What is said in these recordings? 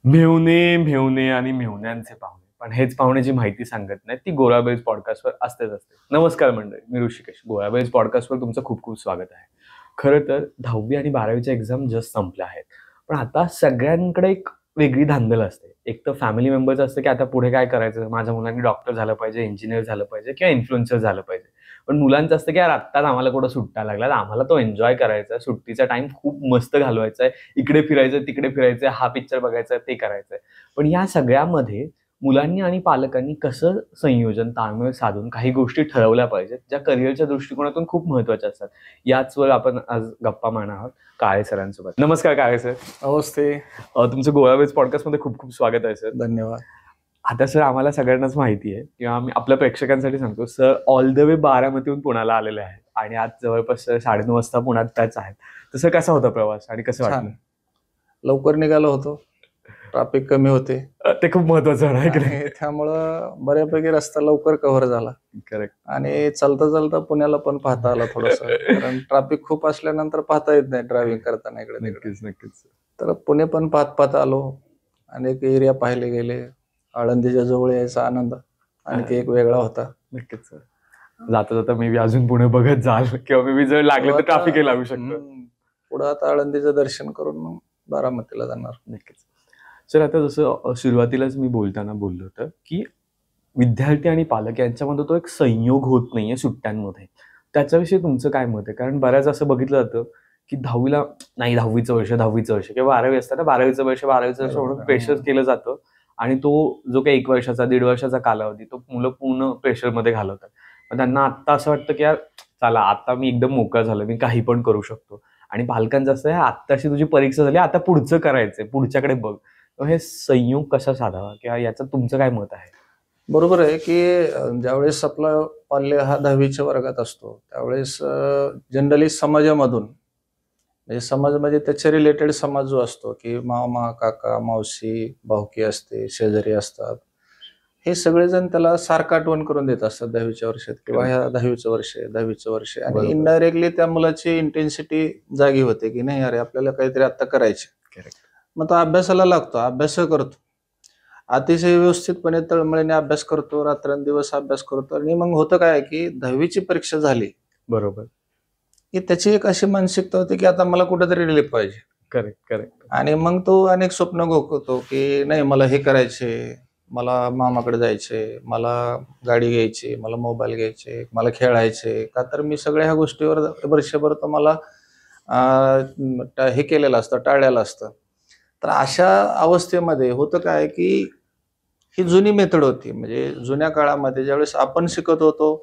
मेव्हणे, मेव्हणे आणि मेव्हण्यांचे पाहुणे. पण हेच पाहुणे जी माहिती सांगत नाहीत, ती गोळाबेज पॉडकास्टवर असतेच असते. नमस्कार मंडळी, मी ऋषिकेश. गोळाबेज पॉडकास्टवर तुमचं खूप खूप स्वागत आहे. खरं तर 10वी आणि 12वीच्या एक्झाम जस्ट संपल्या आहेत. पण आता सगळ्यांकडे एक वेगळी धांदल असते. एक तर फॅमिली मेंबर्स असतं, की आता पुढे काय करायचं? माझ्या मुलांनी डॉक्टर झालं पाहिजे, इंजिनियर झालं पाहिजे किंवा इन्फ्लुएन्सर झालं पाहिजे. पण मुलांचं असतं, की यार आत्ताच आम्हाला कुठं सुट्ट्या लागल्यात, आम्हाला तो एन्जॉय करायचा आहे, सुट्टीचा टाईम खूप मस्त घालवायचा आहे. इकडे फिरायचं, तिकडे फिरायचं, हा पिक्चर बघायचा, ते करायचंय. पण या सगळ्यामध्ये मुलांनी आणि पालकांनी कसं संयोजन, ताळमेळ साधून काही गोष्टी ठरवल्या पाहिजेत, ज्या करिअरच्या दृष्टिकोनातून खूप महत्त्वाच्या असतात. याचवर आपण आज गप्पा मारणार आहोत काळे सरांसोबत. नमस्कार काळे सर. नमस्ते. तुमचं गोवावेज पॉडकास्टमध्ये खूप खूप स्वागत आहे सर. धन्यवाद. आता सर आम्हाला सगळ्यांनाच माहिती आहे किंवा आम्ही आपल्या प्रेक्षकांसाठी सांगतो, सर ऑल द वे बारामतीहून पुण्याला आलेले आहेत आणि आज जवळपास 9:30 वाजता पुण्यात त्याच आहेत. तसं कसा होता प्रवास आणि कसं छान. वाटलं? लवकर निघालो होतो. ट्रॅफिक कमी होते ते खूप महत्वाचं आहे की नाही? आणि त्यामुळं बऱ्यापैकी रस्ता लवकर कव्हर झाला करेक्ट. आणि चालता चालता पुण्याला पण पाहता आलं थोडंसं. कारण ट्रॅफिक खूप असल्यानंतर पाहता येत नाही ड्रायव्हिंग करताना इकडे तिकडे. नक्कीच नक्कीच. तर पुणे पण पाहत पाहत आलो. अनेक एरिया पाहिले गेले. आळंदीच्या जवळ यायचा आनंद आणखी एक वेगळा होता. नक्कीच सर. जाता जाता मे बी अजून पुणे बघत जाल किंवा मे बी जर लागलं तर ट्रॅफिक लागू शकतं. पुढं आता आळंदीचं दर्शन करून मग बारामतीला जाणार. नक्कीच. सर आता जसं सुरुवातीलाच मी बोलताना बोललो होतं, की विद्यार्थी आणि पालक यांच्यामध्ये तो एक संयोग होत नाहीये सुट्ट्यांमध्ये. त्याच्याविषयी तुमचं काय मत आहे? कारण बऱ्याच असं बघितलं जातं, की 10वीला नाही 10वीचं वर्ष किंवा 12वी असतं ना 12वीचं वर्ष म्हणून प्रेशर केलं जातं आणि तो जो काही 1 वर्षाचा, 1.5 वर्षाचा कालावधी तो मुलं पूर्ण प्रेशरमध्ये घालवतात. मग त्यांना आत्ता असं वाटतं, की यार चला आता मी एकदम मोकळा झालो, मी काही पण करू शकतो. आणि पालकांचं असं आहे, आत्ताशी तुझी परीक्षा झाली, आता पुढचं करायचंय, पुढच्याकडे बघ. तर हे संयोग कसा साधावा किंवा याचं तुमचं काय मत आहे? बरोबर आहे, की ज्यावेळेस आपला पाल्य हा 10वीच्या वर्गात असतो, त्यावेळेस जनरली समाजामधून म्हणजे समाज म्हणजे त्याच्या रिलेटेड समाज जो असतो, की मामा, काका, मावशी, भाऊकी असते, शेजारी असतात. हे सगळेजण त्याला सारखं आठवण करून देत असतात 10वीच्या वर्षात किंवा ह्या 10वीचं वर्ष आहे, 10वीचं वर्ष आहे आणि बरोबर. इनडायरेक्टली त्या मुलाची इंटेन्सिटी जागी होते, की नाही अरे आपल्याला काहीतरी आता करायचे. करेक्ट. मग तो अभ्यासाला लागतो, अभ्यास करतो. अतिशय व्यवस्थितपणे तळमळीने अभ्यास करतो, रात्रंदिवस अभ्यास करतो आणि मग होतं काय, की 10वीची परीक्षा झाली, बरोबर. की त्याची एक अशी मानसिकता होती, की आता मला कुठेतरी रिलीफ पाहिजे. Correct, correct. आणि मग तो अनेक स्वप्न घोकतो, की नाही मला हे करायचे, मला मामाकडे जायचे, मला गाडी घ्यायची, मला मोबाईल घ्यायचे, मला खेळायचे. का तर मी सगळ्या ह्या गोष्टीवर वर्षभर तर मला हे केलेलं असतं, टाळलेलं असतं. तर अशा अवस्थेमध्ये होतं काय, की ही जुनी मेथड होती. म्हणजे जुन्या काळामध्ये ज्यावेळेस आपण शिकत होतो,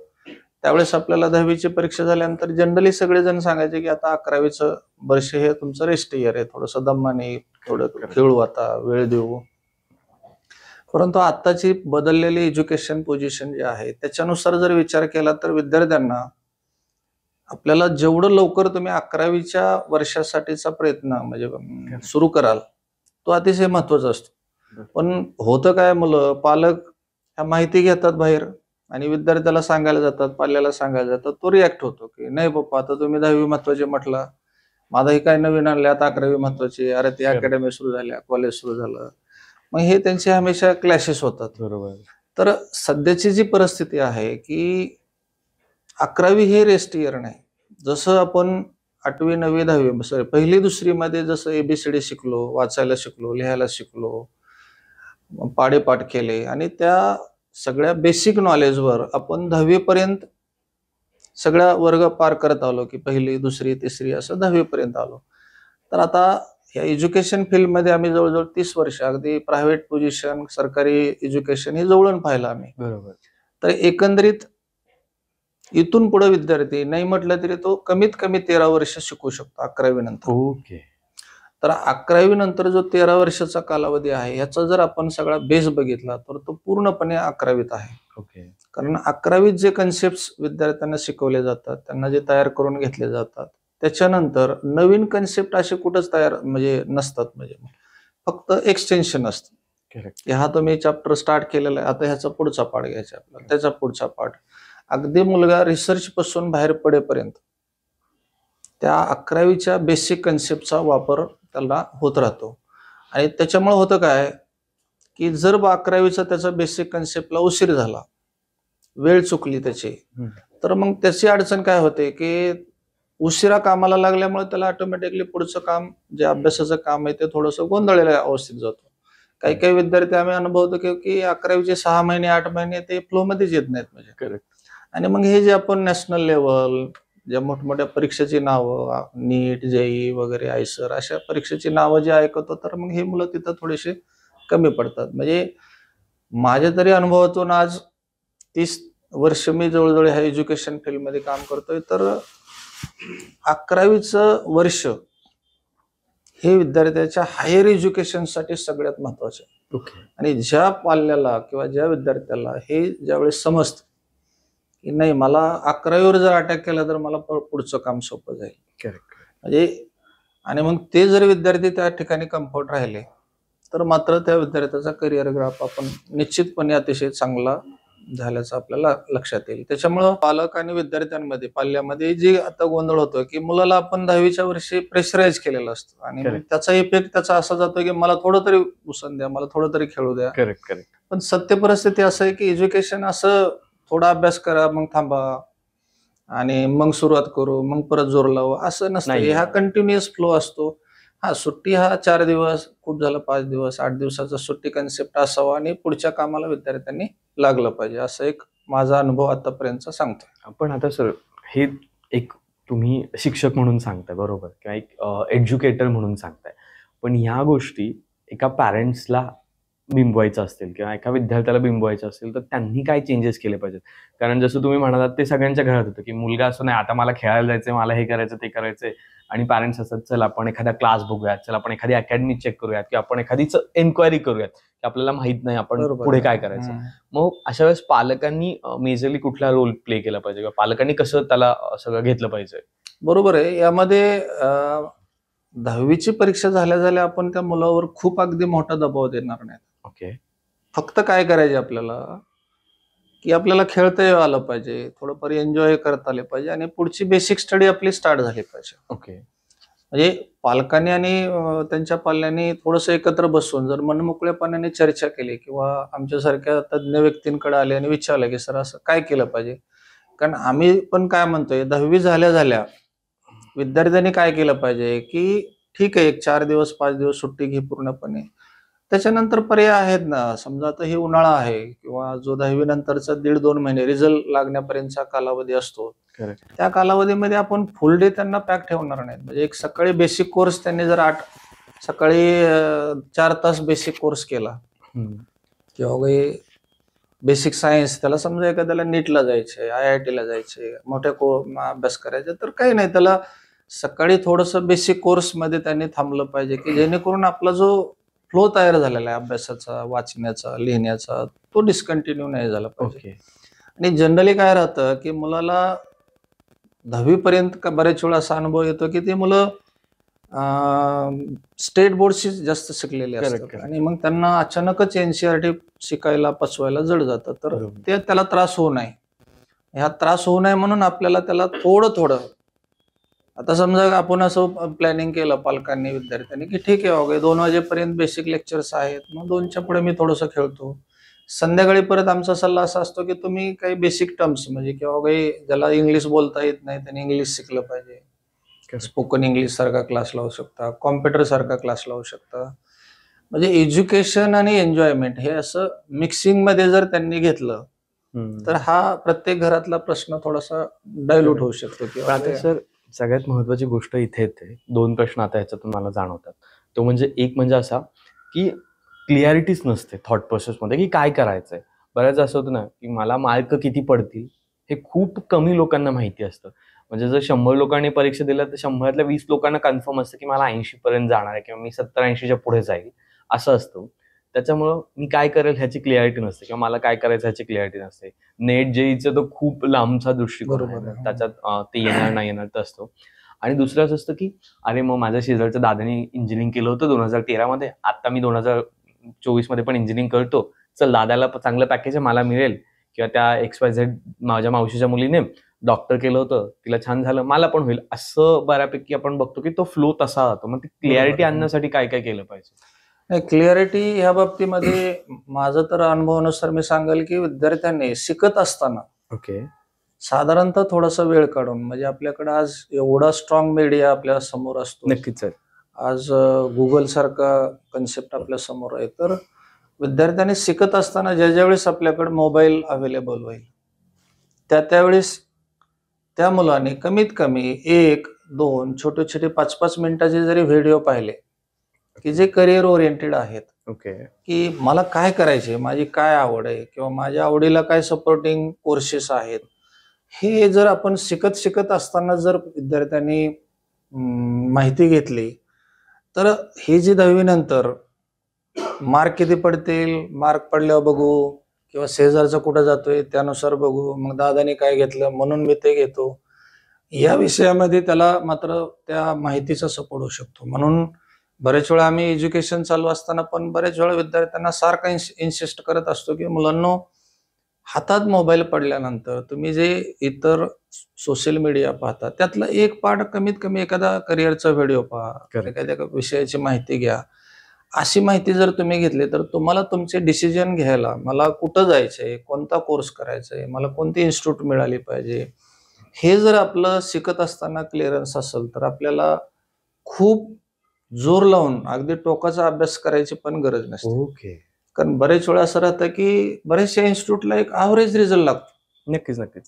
त्यावेळेस आपल्याला 10वीची परीक्षा झाल्यानंतर जनरली सगळेजण सांगायचे, की आता 11वीचं वर्ष हे तुमचं रेस्ट इयर आहे. थोडंसं दमाने, थोडं खेळू आता, वेळ देऊ. परंतु आत्ताची बदललेली एज्युकेशन पोझिशन जी आहे, त्याच्यानुसार जर विचार केला तर विद्यार्थ्यांना आपल्याला जेवढं लवकर तुम्ही 11वीच्या वर्षासाठीचा प्रयत्न म्हणजे सुरू कराल, तो अतिशय महत्त्वाचा असतो. पण होतं काय मुलं, पालक ह्या माहिती घेतात बाहेर आणि विद्यार्थ्याला सांगायला जातात, पाल्याला सांगायला जातात. तो रिॲक्ट होतो, की नाही पप्पा आता तुम्ही 10वी महत्त्वाची म्हटला. माझं हे काय नवीन आणलं आता 11वी महत्त्वाची. अरे ती अकॅडमी सुरू झाल्या, कॉलेज सुरू झालं. मग हे त्यांचे हमेशा क्लॅशेस होतात. बरोबर. तर सध्याची जी परिस्थिती आहे, की 11वी हे रेस्ट इयर नाही. जसं आपण 8वी, 9वी, 10वी सॉरी 1ली, 2री मध्ये जसं एबीसीडी शिकलो, वाचायला शिकलो, लिहायला शिकलो, पाढेपाठ केले आणि त्या सगळ्या बेसिक नॉलेजवर आपण 10वी पर्यंत सगळ्या वर्ग पार करत आलो, की 1ली, 2री, 3री असं 10वी पर्यंत आलो. तर आता या एज्युकेशन फील्डमध्ये आम्ही जवळजवळ 30 वर्ष अगदी प्रायव्हेट पोझिशन, सरकारी एज्युकेशन हे जवळून पाहिलं आम्ही. बरोबर. तर एकंदरीत इथून पुढे विद्यार्थी नाही म्हटलं तरी तो कमीत कमी 13 वर्ष शिकू शकतो 11वी नंतर. ओके. तर 11वी नंतर जो 13 वर्षाचा कालावधी आहे याचा जर आपण सगळा बेस बघितला तर तो पूर्णपणे 11वीत आहे. ओके. कारण 11वीत जे कन्सेप्ट विद्यार्थ्यांना शिकवले जातात, त्यांना जे तयार करून घेतले जातात, त्याच्यानंतर नवीन कन्सेप्ट असे कुठंच तयार म्हणजे नसतात. म्हणजे फक्त एक्सटेन्शन असतं. करेक्ट. की हा तुम्ही चॅप्टर स्टार्ट केलेला आहे, आता ह्याचा पुढचा पाठ घ्यायचा आपल्याला, त्याचा पुढचा पाठ. अगदी मुलगा रिसर्च पासून बाहेर पडेपर्यंत त्या 11वीच्या बेसिक कन्सेप्टचा वापर त्याला होत राहतो. आणि त्याच्यामुळे होतं काय की जर 11वीचा त्याचा बेसिक कन्सेप्टला उशीर झाला, वेळ चुकली त्याची, तर मग त्याची अडचण काय होते की उशिरा कामाला लागल्यामुळे त्याला ऑटोमॅटिकली पुढचं काम जे अभ्यासाचं काम आहे ते थोडंसं गोंधळलेल्या अवस्थेत जातो. काही काही विद्यार्थी आम्ही अनुभवतो की 11वीचे 6 महिने 8 महिने ते फ्लो मध्येच येत नाहीत म्हणजे. करेक्ट. आणि मग हे जे आपण नॅशनल लेवल ज्या मोठमोठ्या परीक्षेची नावं, नीट, जेई वगैरे, आयसर अशा परीक्षेची नावं जे ऐकतो, तर मग हे मुलं तिथं थोडेसे कमी पडतात. म्हणजे माझ्या तरी अनुभवातून आज 30 वर्ष मी जवळजवळ ह्या एज्युकेशन फील्डमध्ये काम करतोय, तर 11वीचं वर्ष हे विद्यार्थ्याच्या हायर एज्युकेशनसाठी सगळ्यात महत्वाचं आहे. ओके. आणि ज्या पाल्याला किंवा ज्या विद्यार्थ्याला हे ज्यावेळेस समजतं की नाही मला 11वीवर जर अटॅक केला तर मला पुढचं काम सोपं जाईल, करेक्ट. म्हणजे आणि मग ते जर विद्यार्थी त्या ठिकाणी कम्फर्ट राहिले तर मात्र त्या विद्यार्थ्याचा करिअर ग्राफ आपण निश्चितपणे अतिशय चांगला झाल्याचं आपल्याला लक्षात येईल. त्याच्यामुळं पालक आणि विद्यार्थ्यांमध्ये पाल्यामध्ये जे आता गोंधळ होतो की मुलाला आपण 10वीच्या वर्षी प्रेशराईज केलेलं असतं आणि मग त्याचा इफेक्ट त्याचा असा जातो की मला थोडं तरी उसण द्या, मला थोडं तरी खेळू द्या. करेक्ट. करेक्ट. पण सत्य परिस्थिती असं आहे की एज्युकेशन असं थोडा अभ्यास करा मग थांबा आणि मग सुरुवात करू मग परत जोर लावू असं नसतं. नाही. हा कंटिन्युअस फ्लो असतो. हा सुट्टी हा 4 दिवस, खूप झालं 5 दिवस, 8 दिवसाचा सुट्टी कन्सेप्ट असावा आणि पुढच्या कामाला विद्यार्थ्यांनी लागलं पाहिजे, असं एक माझा अनुभव आतापर्यंतचा सांगतो. पण आता सर हे एक तुम्ही शिक्षक म्हणून सांगताय बरोबर, किंवा एक एज्युकेटर म्हणून सांगताय, पण ह्या गोष्टी एका पॅरेंट्सला बिंबवायचं असतील किंवा एका विद्यार्थ्याला बिंबवायचं असेल तर त्यांनी काय चेंजेस केले पाहिजेत? कारण जसं तुम्ही म्हणालात ते सगळ्यांच्या घरात होतं की मुलगा असं नाही आता मला खेळायला जायचंय, मला हे करायचं ते करायचंय, आणि पॅरेंट्स असतात चल आपण एखादा क्लास बघूयात, चल आपण एखादी अकॅडमी चेक करूयात, की आपण एखादीच एन्क्वायरी करूयात की आपल्याला माहित नाही आपण पुढे काय करायचं. मग अशा वेळेस पालकांनी मेजरली कुठला रोल प्ले केला पाहिजे किंवा पालकांनी कसं त्याला सगळं घेतलं पाहिजे? बरोबर आहे. यामध्ये 10वीची परीक्षा झाल्या आपण त्या मुलावर खूप अगदी मोठा दबाव देणार नाही. ओके. फक्त काय करायचे आपल्याला की आपल्याला खेळता आलं पाहिजे, थोडंफार एन्जॉय करता आले पाहिजे आणि पुढची बेसिक स्टडी आपली स्टार्ट झाली पाहिजे. ओके. म्हणजे पालकांनी आणि त्यांच्या पाल्यांनी थोडंसं एकत्र बसून जर मनमोकळेपणाने चर्चा केली किंवा आमच्यासारख्या तज्ज्ञ व्यक्तींकडे आले आणि विचारलं की सर असं काय केलं पाहिजे, कारण आम्ही पण काय म्हणतोय 10वी झाल्या विद्यार्थ्यांनी काय केलं पाहिजे की ठीक आहे 1 4 दिवस 5 दिवस सुट्टी घे पूर्णपणे, त्याच्यानंतर पर्याय आहेत ना. समजा आता हे उन्हाळा आहे किंवा जो 10वी नंतरचा 1.5-2 महिने रिझल्ट लागण्यापर्यंतचा कालावधी असतो, त्या कालावधीमध्ये आपण फुल डे त्यांना पॅक ठेवणार नाहीत. म्हणजे एक सकाळी बेसिक कोर्स त्यांनी जर सकाळी 4 तास बेसिक कोर्स केला किंवा बेसिक सायन्स, त्याला समजा एखाद्याला नीटला जायचंय, IIT ला जायचंय, मोठ्या अभ्यास करायचा, तर काही नाही त्याला सकाळी थोडंसं बेसिक कोर्स मध्ये त्यांनी थांबलं पाहिजे की जेणेकरून आपला जो फ्लो तयार झालेला आहे अभ्यासाचा, वाचण्याचा, लिहिण्याचा, तो डिस्कंटिन्यू नाही झाला पाहिजे. आणि जनरली काय राहतं की मुलाला 10वी पर्यंत बऱ्याच वेळा असा अनुभव येतो की ते मुलं स्टेट बोर्डशी जास्त शिकलेले असतात आणि मग त्यांना अचानकच NCERT शिकायला पचवायला जड जातं, तर ते त्याला त्रास होऊ नये, ह्या त्रास होऊ नये म्हणून आपल्याला त्याला थोडं आता समजा आपण असं प्लॅनिंग केलं पालकांनी विद्यार्थ्यांनी की ठीक आहे वगैरे 2 वाजेपर्यंत बेसिक लेक्चर्स आहेत, मग 2च्या पुढे मी थोडंसं खेळतो, संध्याकाळी परत आमचा सल्ला असा असतो की तुम्ही काही बेसिक टर्म्स म्हणजे किंवा काही ज्याला इंग्लिश बोलता येत नाही त्यांनी इंग्लिश शिकलं पाहिजे, स्पोकन इंग्लिश सारखा क्लास लावू शकता, कॉम्प्युटर सारखा क्लास लावू शकता. म्हणजे एज्युकेशन आणि एन्जॉयमेंट हे असं मिक्सिंग मध्ये जर त्यांनी घेतलं तर हा प्रत्येक घरातला प्रश्न थोडासा डायल्यूट होऊ शकतो. किंवा सर सगळ्यात महत्वाची गोष्ट इथे येते, 2 प्रश्न आता ह्याच्यातून मला जाणवतात. तो म्हणजे एक म्हणजे असा की क्लिअरिटीच नसते थॉट प्रोसेसमध्ये की काय करायचंय. बऱ्याच असं होतं ना की मला मार्क किती पडतील हे खूप कमी लोकांना माहिती असतं. म्हणजे जर 100 लोकांनी परीक्षा दिल्या तर 100तल्या 20 लोकांना कन्फर्म असतं की मला 80 पर्यंत जाणार आहे किंवा मी 70-80च्या पुढे जाईल असं असतं. त्याच्यामुळं मी काय करेल ह्याची क्लिअरिटी नसते किंवा मला काय करायचं ह्याची क्लिअरिटी नसते. नेट जेईचं तर खूप लांबचा दृष्टिकोन आहे, त्याच्यात ते येणार नाही येणार तर असतो. आणि दुसरं असं असतं की अरे मग माझ्या शेजारच्या दादाने इंजिनिअरिंग केलं होतं 2013 मध्ये, आता मी 2024 मध्ये पण इंजिनिअरिंग करतो, चल दादाला चांगलं पॅकेज आहे मला मिळेल, किंवा त्या XYZ माझ्या मावशीच्या मुलीने डॉक्टर केलं होतं तिला छान झालं मला पण होईल, असं बऱ्यापैकी आपण बघतो की तो फ्लो तसा जातो. मग ती क्लिअरिटी आणण्यासाठी काय काय केलं पाहिजे? नाही, क्लिअरिटी ह्या बाबतीमध्ये माझं तर अनुभवानुसार मी सांगेल की विद्यार्थ्यांनी शिकत असताना ओके. साधारणतः थोडासा वेळ काढून, म्हणजे आपल्याकडे आज एवढा स्ट्रॉंग मीडिया आपल्या समोर असतो. नक्कीच सर. आज गुगल सारखा कन्सेप्ट आपल्या समोर आहे. तर विद्यार्थ्यांनी शिकत असताना ज्या वेळेस आपल्याकडे मोबाईल अवेलेबल होईल त्यावेळेस त्या मुलाने कमीत कमी 1-2 छोटे छोटे 5-5 मिनिटाचे जरी व्हिडिओ पाहिले की जे करिअर ओरिएंटेड आहेत, ओके. की मला काय करायचे, माझी काय आवड आहे किंवा माझ्या आवडीला काय सपोर्टिंग कोर्सेस आहेत, हे जर आपण शिकत शिकत असताना जर विद्यार्थ्यांनी माहिती घेतली तर ही जी 10वी नंतर मार्क किती पडतील, मार्क पडल्यावर बघू किंवा शेजारचा कुठं जातोय त्यानुसार बघू, मग दादाने काय घेतलं म्हणून मी ते घेतो, या विषयामध्ये त्याला मात्र त्या माहितीचा सपोर्ट होऊ शकतो. म्हणून बरेच वेळा आम्ही एज्युकेशन चालू असताना पण बरेच वेळा विद्यार्थ्यांना सारखा इन्सिस्ट करत असतो की मुलांनो, हातात मोबाईल पडल्यानंतर तुम्ही जे इतर सोशल मीडिया पाहता त्यातला एक पार्ट कमीत कमी एखादा करिअरचा व्हिडिओ पहा, Correct. एखाद्या विषयाची माहिती घ्या. अशी माहिती जर तुम्ही घेतली तर तुम्हाला तुमचे डिसिजन घ्यायला, मला कुठं जायचंय, कोणता कोर्स करायचा आहे, मला कोणती इन्स्टिट्यूट मिळाली पाहिजे, हे जर आपलं शिकत असताना क्लिअरन्स असेल तर आपल्याला खूप जोर लावून अगदी टोकाचा अभ्यास करायची पण गरज नसते. ओके. कारण बरेच वेळा असं राहतं की बऱ्याचशा इन्स्टिट्यूटला एक ॲव्हरेज रिझल्ट लागतो, नक्कीच नक्कीच.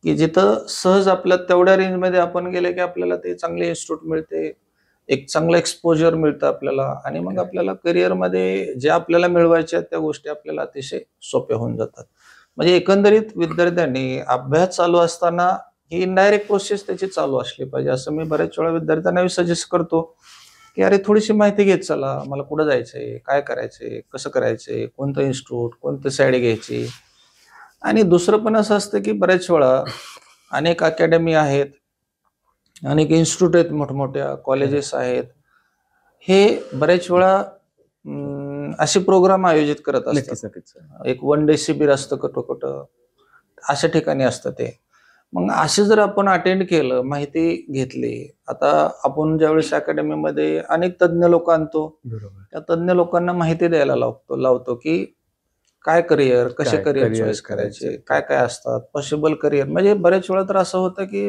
की जिथं सहज आपल्या तेवढ्या रेंजमध्ये आपण गेले की आपल्याला ते चांगले इन्स्टिट्यूट मिळते, एक चांगलं एक्सपोजर मिळतं आपल्याला, आणि मग आपल्याला करिअरमध्ये जे आपल्याला मिळवायच्या त्या गोष्टी आपल्याला अतिशय सोप्या होऊन जातात. म्हणजे एकंदरीत विद्यार्थ्यांनी अभ्यास चालू असताना ही इनडायरेक्ट प्रोसेस त्याची चालू असली पाहिजे, असं मी बऱ्याच वेळा विद्यार्थ्यांना सजेस्ट करतो की अरे थोडीशी माहिती घेत चला, मला कुठं जायचंय, काय करायचंय, कसं करायचंय, कोणतं इन्स्टिट्यूट, कोणतं साईड घ्यायची. आणि दुसरं पण असं असतं की बऱ्याच वेळा अनेक अकॅडमी आहेत, अनेक इन्स्टिट्यूट आहेत, मोठमोठ्या कॉलेजेस आहेत, हे बऱ्याच वेळा असे प्रोग्राम आयोजित करत असतात. नक्कीच नक्कीच सर. एक 1 डे शिबिर असतं कुठं अशा ठिकाणी असतं ते. मग असे जर आपण अटेंड केलं, माहिती घेतली, आता आपण ज्यावेळेस अकॅडमीमध्ये अनेक तज्ज्ञ लोक आणतो, बरोबर. त्या तज्ज्ञ लोकांना माहिती द्यायला लावतो की काय करिअर, कसे काय करिअर career चॉईस करायचे, करायचे, काय काय असतात पॉसिबल करिअर. म्हणजे बऱ्याच वेळा तर असं होतं की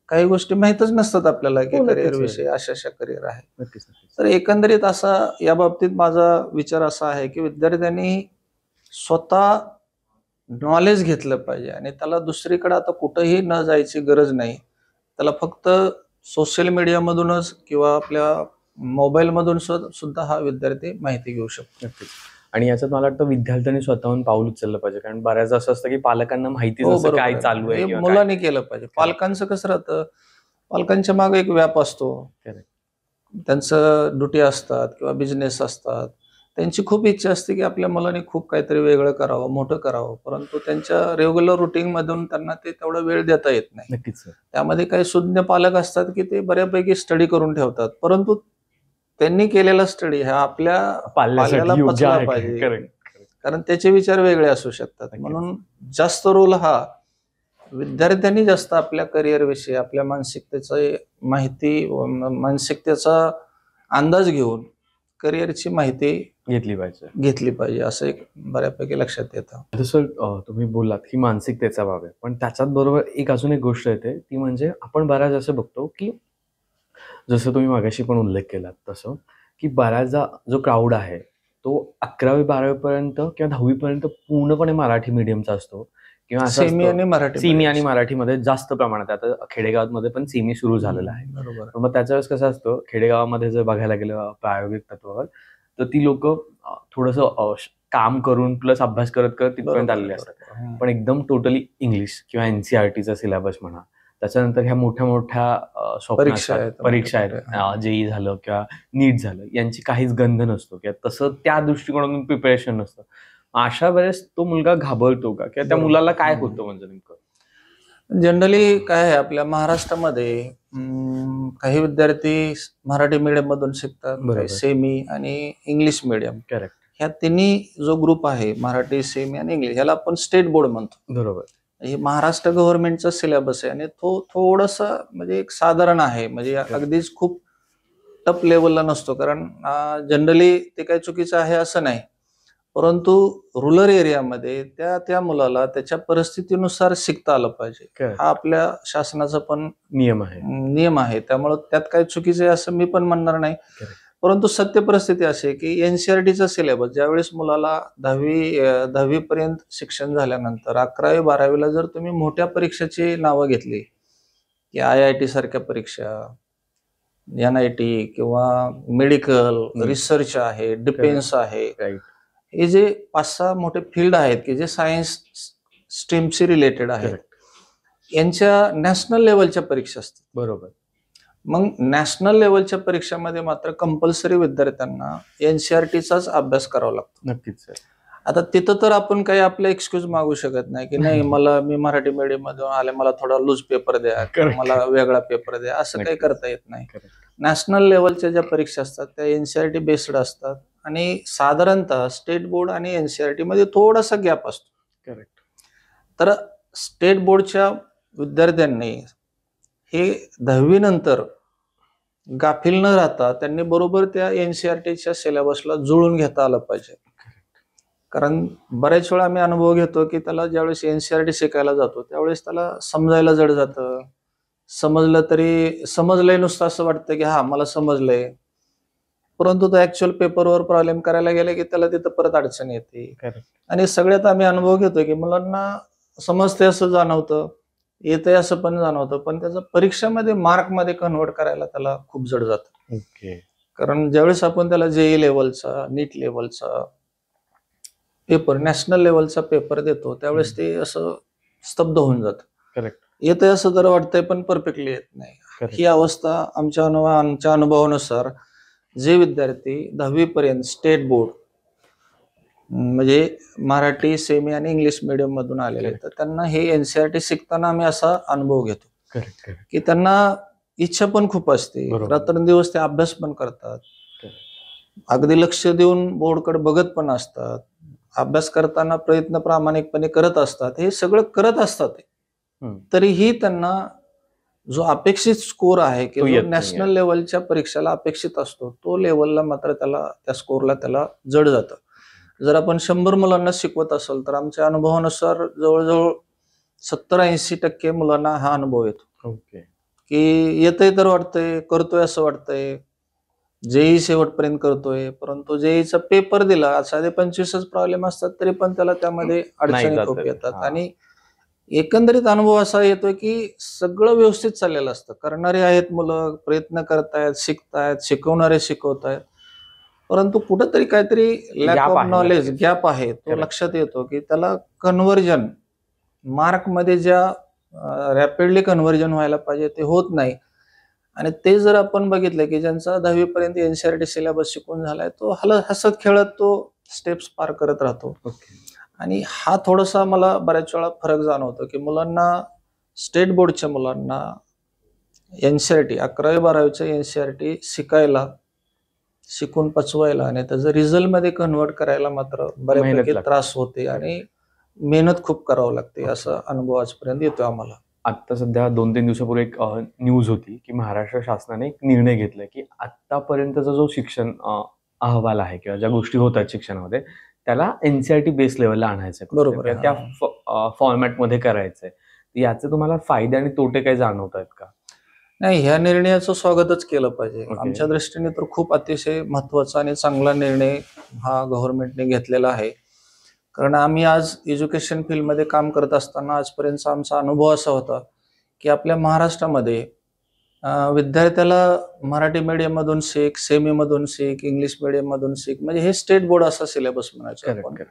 काही गोष्टी माहीतच नसतात आपल्याला की हो, नक्कीच करिअर आहे. विषयी अशा करिअर आहे. नक्कीच नक्कीच. तर एकंदरीत असा या बाबतीत माझा विचार असा आहे की विद्यार्थ्यांनी स्वतः नॉलेज घेतलं पाहिजे आणि त्याला दुसरीकडे आता कुठंही न जायची गरज नाही. त्याला फक्त सोशल मीडियामधूनच किंवा आपल्या मोबाईलमधून सुद्धा हा विद्यार्थी माहिती घेऊ शकतो. नक्कीच. आणि याच्यात मला वाटतं विद्यार्थ्यांनी स्वतःहून पाऊल उचललं पाहिजे, कारण बऱ्याचदा असं असतं की पालकांना माहितीच हो, असं बरोबर काय आहे. चालू आहे हे किंवा काय. मुलांनी केलं पाहिजे. पालकांचं कसं राहतं, पालकांच्या मागे एक व्याप असतो. Correct. त्यांचं ड्युटी असतात किंवा बिझनेस असतात. त्यांची खूप इच्छा असते की आपल्या मुलाने खूप काहीतरी वेगळं करावं, मोठं करावं. परंतु त्यांच्या रेग्युलर रुटीनमधून त्यांना ते तेवढा वेळ देता येत नाही. नक्कीच सर. त्यामध्ये काही सुज्ञ पालक असतात की ते बऱ्यापैकी स्टडी करून ठेवतात. परंतु त्यांनी केलेला स्टडी हा आपल्या पाल्याला पाल्यासाठी योग्य पचला आहे. पाहिजे. Correct. कारण त्याचे विचार वेगळे असू शकतात. नक्कीच. म्हणून जास्त रोल हा विद्यार्थ्यांनी जास्त आपल्या करिअर विषयी, आपल्या मानसिकतेची माहिती, मानसिकतेचा अंदाज घेऊन करिअरची माहिती घेतली पाहिजे. असं एक बऱ्यापैकी लक्षात येतं. जसं तुम्ही बोललात की मानसिकतेचा बाब आहे, पण त्याच्याच बरोबर एक अजून एक गोष्ट येते, ती म्हणजे आपण बऱ्याच असं बघतो की जसं तुम्ही मागाशी पण उल्लेख केलात तसं, की बऱ्याचदा जो क्राऊड आहे तो 11वी-12वी पर्यंत किंवा 10वी पर्यंत पूर्णपणे मराठी मीडियमचा असतो किंवा असं सेमी आणि मराठी सेमी आणि मराठीमध्ये जास्त प्रमाणात. आता खेडेगावांमध्ये पण सेमी सुरू झालेलं आहे. बरोबर. पण मग त्याच्या वेळेस कसं असतं, खेडेगावामध्ये जर बघायला गेलं प्रायोगिक तत्वावर, तर ती लोक थोडंसं काम करून प्लस अभ्यास करत करत तिथपर्यंत आलेले असतात. पण एकदम टोटली इंग्लिश किंवा NCERTचा सिलेबस म्हणा, त्याच्यानंतर ह्या मोठ्या मोठ्या परीक्षा आहेत, JEE झालं किंवा नीट झालं, यांची काहीच गंध नसतो किंवा तसं त्या दृष्टिकोनातून प्रिपरेशन नसतं. अशा वेळेस तो मुलगा घाबरतो का, किंवा त्या मुलाला काय होतं म्हणजे नेमकं? जनरली काय आहे, आपल्या महाराष्ट्रामध्ये काही विद्यार्थी मराठी मीडियम मधून शिकतात, काही सेमी आणि इंग्लिश मीडियम. करेक्ट. ह्या तिन्ही जो ग्रुप आहे, मराठी, सेमी आणि इंग्लिश, ह्याला आपण स्टेट बोर्ड म्हणतो. बरोबर. हे महाराष्ट्र गव्हर्नमेंटचा सिलेबस आहे आणि तो थोडासा म्हणजे एक साधारण आहे, म्हणजे अगदीच खूप टप लेवलला नसतो, कारण जनरली ते काही चुकीचं आहे असं नाही, परंतु रुरल एरियामध्ये त्या त्या मुलाला त्याच्या परिस्थितीनुसार शिकता आलं पाहिजे. Correct. हा आपल्या शासनाचा पण नियम आहे. नियम आहे. त्यामुळे त्यात काही चुकीचं आहे असं मी पण म्हणणार नाही. Correct. परंतु सत्य परिस्थिती अशी आहे की एनसीईआरटीचा सिलेबस ज्यावेळेस मुलाला 10वी पर्यंत शिक्षण झाल्यानंतर 11वी-12वीला जर तुम्ही मोठ्या परीक्षेची नावं घेतली की IIT सारख्या परीक्षा, NIT किंवा मेडिकल, रिसर्च आहे, डिफेन्स आहे, Right. हे जे 5-6 मोठे फील्ड आहेत की जे सायन्स स्ट्रीमशी रिलेटेड आहेत, Correct. यांच्या नॅशनल लेवलच्या परीक्षा असतात. बरोबर. मग नॅशनल लेवलच्या परीक्षेमध्ये मात्र कंपल्सरी विद्यार्थ्यांना एनसीईआरटीचाच अभ्यास करावा लागतो. नक्कीच सर. आता तिथं तर आपण काही आपले एक्सक्यूज मागू शकत नाही की नाही मी मराठी मीडियम मधून आले, मला थोडा लूज पेपर द्या, Correct. मला वेगळा पेपर द्या, असं काही नक्कीच. करता येत नाही. Correct. नॅशनल लेवलच्या ज्या परीक्षा असतात त्या एनसीईआरटी बेस्ड असतात आणि साधारणतः स्टेट बोर्ड आणि एनसीईआरटी मध्ये थोडासा गॅप असतो. Correct. तर स्टेट बोर्डच्या विद्यार्थ्यांनी हे 10वी नंतर गाफील न राहता त्यांनी बरोबर त्या एनसीईआरटीच्या सिलेबसला जुळून घेता आलं पाहिजे. कारण बऱ्याच वेळा आम्ही अनुभव घेतो की त्याला ज्यावेळेस एनसीईआरटी शिकायला जातो त्यावेळेस त्याला समजायला जड जातं. समजलं तरी समजलंय नुसतं असं वाटतं की हा मला समजलंय, परंतु तो ऍक्च्युअल पेपरवर प्रॉब्लेम करायला गेला की त्याला तिथं परत अडचण येते. Correct. आणि सगळ्यात आम्ही अनुभव घेतो की मुलांना समजते असं जाणवतं, येतंय असं पण जाणवतं, पण त्याचं परीक्षेमध्ये मार्कमध्ये कन्व्हर्ट करायला त्याला खूप जड जातं. ओके. कारण ज्यावेळेस आपण त्याला जेई लेवलचा, नीट लेवलचा पेपर, नॅशनल लेवलचा पेपर देतो त्यावेळेस ते असं स्तब्ध होऊन जातं. करेक्ट. येतंय असं तर वाटतंय पण परफेक्टली येत नाही. Correct. ही अवस्था आमच्या अनुभवानुसार जे विद्यार्थी 10वी पर्यंत स्टेट बोर्ड म्हणजे मराठी, सेमी आणि इंग्लिश मीडियम मधून आलेले Correct. तर त्यांना हे एनसीईआरटी शिकताना आम्ही असा अनुभव घेतो करेक्ट. करेक्ट. की त्यांना इच्छा पण खूप असते, बरोबर. रात्रंदिवस ते अभ्यास पण करतात, अगदी लक्ष देऊन बोर्डकडे बघत पण असतात, अभ्यास करताना प्रयत्न प्रामाणिकपणे करत असतात, हे सगळं करत असतात. तरीही त्यांना जो अपेक्षित स्कोर आहे की तो जो येत नॅशनल नाहीये. लेवलच्या परीक्षेला अपेक्षित असतो तो लेवलला मात्र त्या स्कोरला त्याला जड जातं. जर आपण 100 मुलांना शिकवत असेल तर आमच्या अनुभवानुसार जवळजवळ 70-80% मुलांना हा अनुभव येतो ओके. की येतंय तर वाटतंय, करतोय असं वाटतंय, जेई शेवटपर्यंत करतोय, परंतु जेईचा पेपर दिला साधे 25च प्रॉब्लेम असतात तरी पण त्याला त्यामध्ये अडचणी जात खूप आहे. येतात. हा. आणि एकंदरीत अनुभव असा येतोय की सगळं व्यवस्थित चाललेलं असतं, करणारे आहेत मुलं, प्रयत्न करतायत, शिकतायत, शिकवणारे शिकवतायत, परंतु कुठंतरी काहीतरी लॅक Gap ऑफ आहे, नॉलेज, नक्कीच. गॅप आहे, तो Correct. लक्षात येतो की त्याला कन्व्हर्जन मार्कमध्ये ज्या रॅपिडली कन्व्हर्जन व्हायला पाहिजे ते होत नाही. आणि ते जर आपण बघितलं की ज्यांचा 10वी पर्यंत एनसीईआरटी सिलेबस शिकून झालाय तो हसत खेळत तो स्टेप्स पार करत राहतो. ओके. आणि हा थोडासा मला बऱ्याच वेळा फरक जाणवतो की मुलांना, स्टेट बोर्डच्या मुलांना एनसीईआरटी 11वी-12वीचं एनसीईआरटी शिकून पचवायला आणि त्याचं रिझल्ट मध्ये कन्व्हर्ट करायला मात्र बऱ्यापैकी लागते. त्रास होते आणि मेहनत खूप करावं लागते. असा अनुभव आजपर्यंत येतो आम्हाला. आता सध्या 2-3 दिवसापूर्वी एक न्यूज होती की महाराष्ट्र शासनाने एक निर्णय घेतलाय की आतापर्यंतचा जो शिक्षण अहवाल आहे किंवा ज्या गोष्टी होतात शिक्षणामध्ये त्याला एनसीईआरटी बेस लेवलला आणायचं आहे. बरोबर आहे. त्या फॉर्मॅटमध्ये करायचंय. याचे तुम्हाला फायदे आणि तोटे काही जाणवत आहेत का? नाही, ह्या निर्णयाचं स्वागतच केलं पाहिजे. Okay. आमच्या दृष्टीने तर खूप अतिशय महत्वाचा आणि चांगला निर्णय हा गव्हर्नमेंटने घेतलेला आहे. कारण आम्ही आज एज्युकेशन फील्डमध्ये काम करत असताना आजपर्यंतचा आमचा अनुभव असा होता की आपल्या महाराष्ट्रामध्ये विद्यार्थ्याला मराठी मीडियम मधून शिक, सेमी मधून शिक, इंग्लिश मीडियम मधून शिक, म्हणजे हे स्टेट बोर्ड असा सिलेबस म्हणायचं आपण.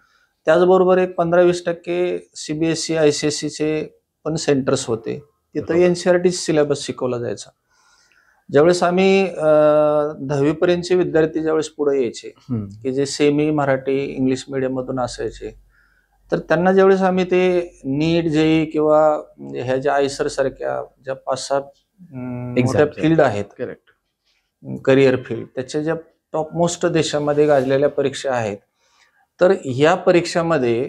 त्याचबरोबर एक 15-20% सीबीएसई, ICSEचे पण सेंटर्स होते, तिथं एनसीईआरटी सिलेबस शिकवला जायचा. ज्यावेळेस आम्ही 10वी पर्यंतचे विद्यार्थी ज्यावेळेस पुढे यायचे की जे सेमी मराठी इंग्लिश मीडियम मधून असायचे, तर त्यांना ज्यावेळेस आम्ही ते नीट, जेई किंवा ह्या ज्या आयसर सारख्या ज्या 5-7 मोठ्या फील्ड आहेत, करेक्ट, करिअर फील्ड, त्याच्या ज्या टॉप मोस्ट देशामध्ये गाजलेल्या परीक्षा आहेत, तर ह्या परीक्षामध्ये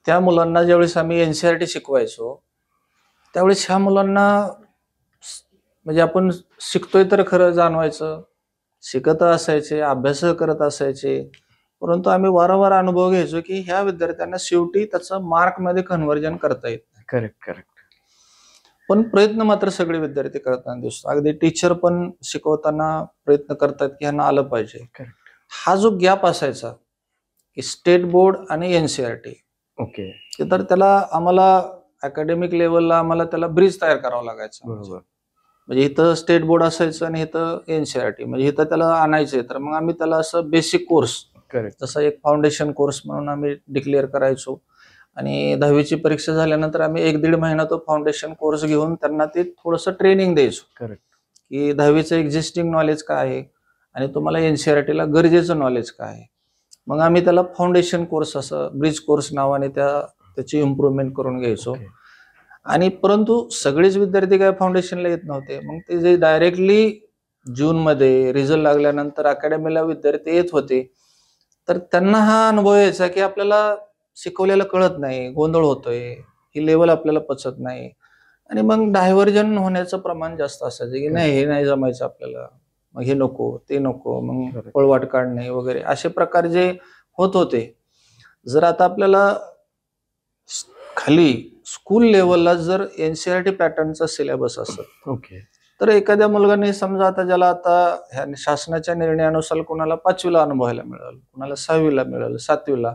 त्या मुलांना ज्यावेळेस आम्ही एनसीईआरटी शिकवायचो त्यावेळेस ह्या मुलांना म्हणजे आपण शिकतोय तर खरं जाणवायचं, शिकत असायचे, अभ्यास करत असायचे, परंतु आम्ही वारंवार अनुभव घ्यायचो की ह्या विद्यार्थ्यांना शेवटी त्याचं मार्कमध्ये कन्व्हर्जन करता येत नाही. करेक्ट. पण प्रयत्न मात्र सगळे विद्यार्थी करताना दिसतो. अगदी टीचर पण शिकवताना प्रयत्न करतात की ह्यांना आलं पाहिजे. करेक्ट. हा जो गॅप असायचा की स्टेट बोर्ड आणि एनसीईआरटी, ओके. तर त्याला आम्हाला अकॅडमिक लेवलला आम्हाला त्याला ब्रिज तयार करावा लागायचा. बरोबर. म्हणजे इथं स्टेट बोर्ड असायचं आणि इथं एनसीईआरटी, म्हणजे इथं त्याला आणायचे, तर मग आम्ही त्याला असं बेसिक कोर्स, करेक्ट. जसं एक फाउंडेशन कोर्स म्हणून आम्ही डिक्लेअर करायचो. आणि 10वीची परीक्षा झाल्यानंतर आम्ही 1-1.5 महिना तो फाउंडेशन कोर्स घेऊन त्यांना ते थोडंसं ट्रेनिंग द्यायचो करेक्ट. की 10वीचं एक्झिस्टिंग नॉलेज काय आहे आणि तुम्हाला एनसीईआरटीला गरजेचं नॉलेज काय आहे. मग आम्ही त्याला फाउंडेशन कोर्स, असं ब्रिज कोर्स नावाने त्याची इम्प्रूव्हमेंट करून घ्यायचो. ओके. आणि परंतु सगळेच विद्यार्थी काय फाउंडेशनला येत नव्हते. मग ते जे डायरेक्टली जूनमध्ये रिझल्ट लागल्यानंतर अकॅडमीला विद्यार्थी येत होते, तर त्यांना हा अनुभव यायचा की आपल्याला शिकवलेलं कळत नाही, गोंधळ होतोय, ही लेवल आपल्याला पचत नाही. आणि मग डायव्हर्जन होण्याचं प्रमाण जास्त असायचं की नाही, हे नाही जमायचं आपल्याला, मग हे नको, ते नको, मग पळवाट काढणे वगैरे असे प्रकार जे होत होते. जर आता आपल्याला खाली स्कूल लेवलला जर एनसीईआरटी पॅटर्नचा सिलेबस असेल, ओके. तर एखाद्या मुलगाने समजा आता ज्याला आता ह्या शासनाच्या निर्णयानुसार कोणाला 5वीला अनुभवायला मिळेल, कोणाला 6वीला मिळेल, 7वीला,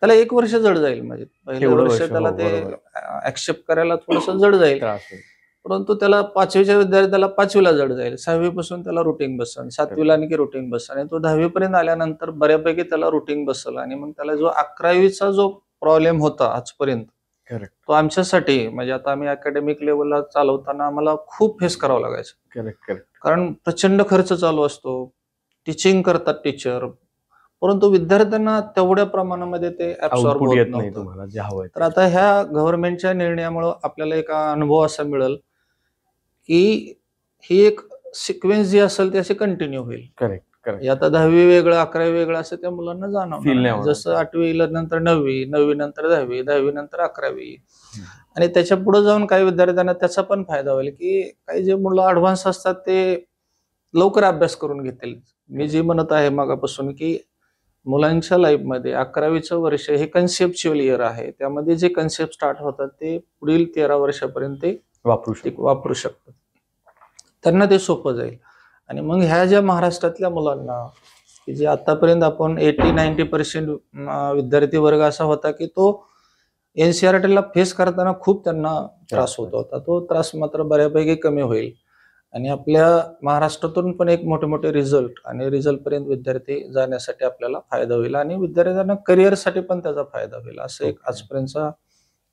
त्याला 1 वर्ष जड जाईल. म्हणजे पहिलं एवढं वर्ष वर्ष, त्याला हो, ते बरोबर. ऍक्सेप्ट करायला थोडंसं जड जाईल. त्रास होईल. परंतु त्याला 5वीच्या विद्यार्थ्याला 5वीला जड जाईल, 6वी पासून त्याला रुटीन बसेल, 7वीला आणखी रुटीन बसेल, आणि तो 10वी पर्यंत आल्यानंतर बऱ्यापैकी त्याला रुटीन बसेल. आणि मग त्याला जो 11वीचा जो प्रॉब्लेम होता आजपर्यंत, करेक्ट. तो आमच्यासाठी, म्हणजे आता आम्ही अकॅडमिक लेवलला चालवताना आम्हाला खूप फेस करावं लागायचं. करेक्ट. कारण प्रचंड खर्च चालू असतो, टीचिंग करतात टीचर, परंतु विद्यार्थ्यांना तेवढ्या प्रमाणामध्ये ते ऍब्सॉर्ब आउटपुट होत येत नाही नव्हतं. तुम्हाला जे हवंय तर आता ह्या गव्हर्नमेंटच्या निर्णयामुळे आपल्याला एक अनुभव असा मिळेल की ही एक सिक्वेन्स जी असेल ती अशी कंटिन्यू होईल. करेक्ट. आता 10वी वेगळं, 11वी वेगळं असं त्या मुलांना Feel जाणवणार नाही नाही. होणार. जसं 8वी नंतर 9वी, 9वी नंतर 10वी, 10वी नंतर 11वी. आणि त्याच्या पुढे जाऊन काही विद्यार्थ्यांना त्याचा पण फायदा होईल की काही जे मुलं ऍडव्हान्स असतात ते लवकर अभ्यास करून घेतील. मी जे म्हणत आहे मागापासून की मुलांच्या लाईफमध्ये 11वीचं वर्ष हे कन्सेप्च्युअल इयर आहे. त्यामध्ये जे कन्सेप्ट स्टार्ट होतात ते पुढील 13 वर्षापर्यंत ते वापरू शकतात. त्यांना ते सोपं जाईल. आणि मग ह्या ज्या महाराष्ट्रातल्या मुलांना की जे आतापर्यंत आपण 80-90% विद्यार्थी वर्ग असा होता की तो एनसीईआरटीला फेस करताना खूप त्यांना त्रास होत होता, तो त्रास मात्र बऱ्यापैकी कमी होईल. आणि आपल्या महाराष्ट्रातून पण एक मोठे मोठे रिझल्ट आणि रिझल्ट पर्यंत विद्यार्थी जाण्यासाठी आपल्याला फायदा होईल. आणि विद्यार्थ्यांना करिअरसाठी पण त्याचा फायदा होईल. असं एक आजपर्यंतचा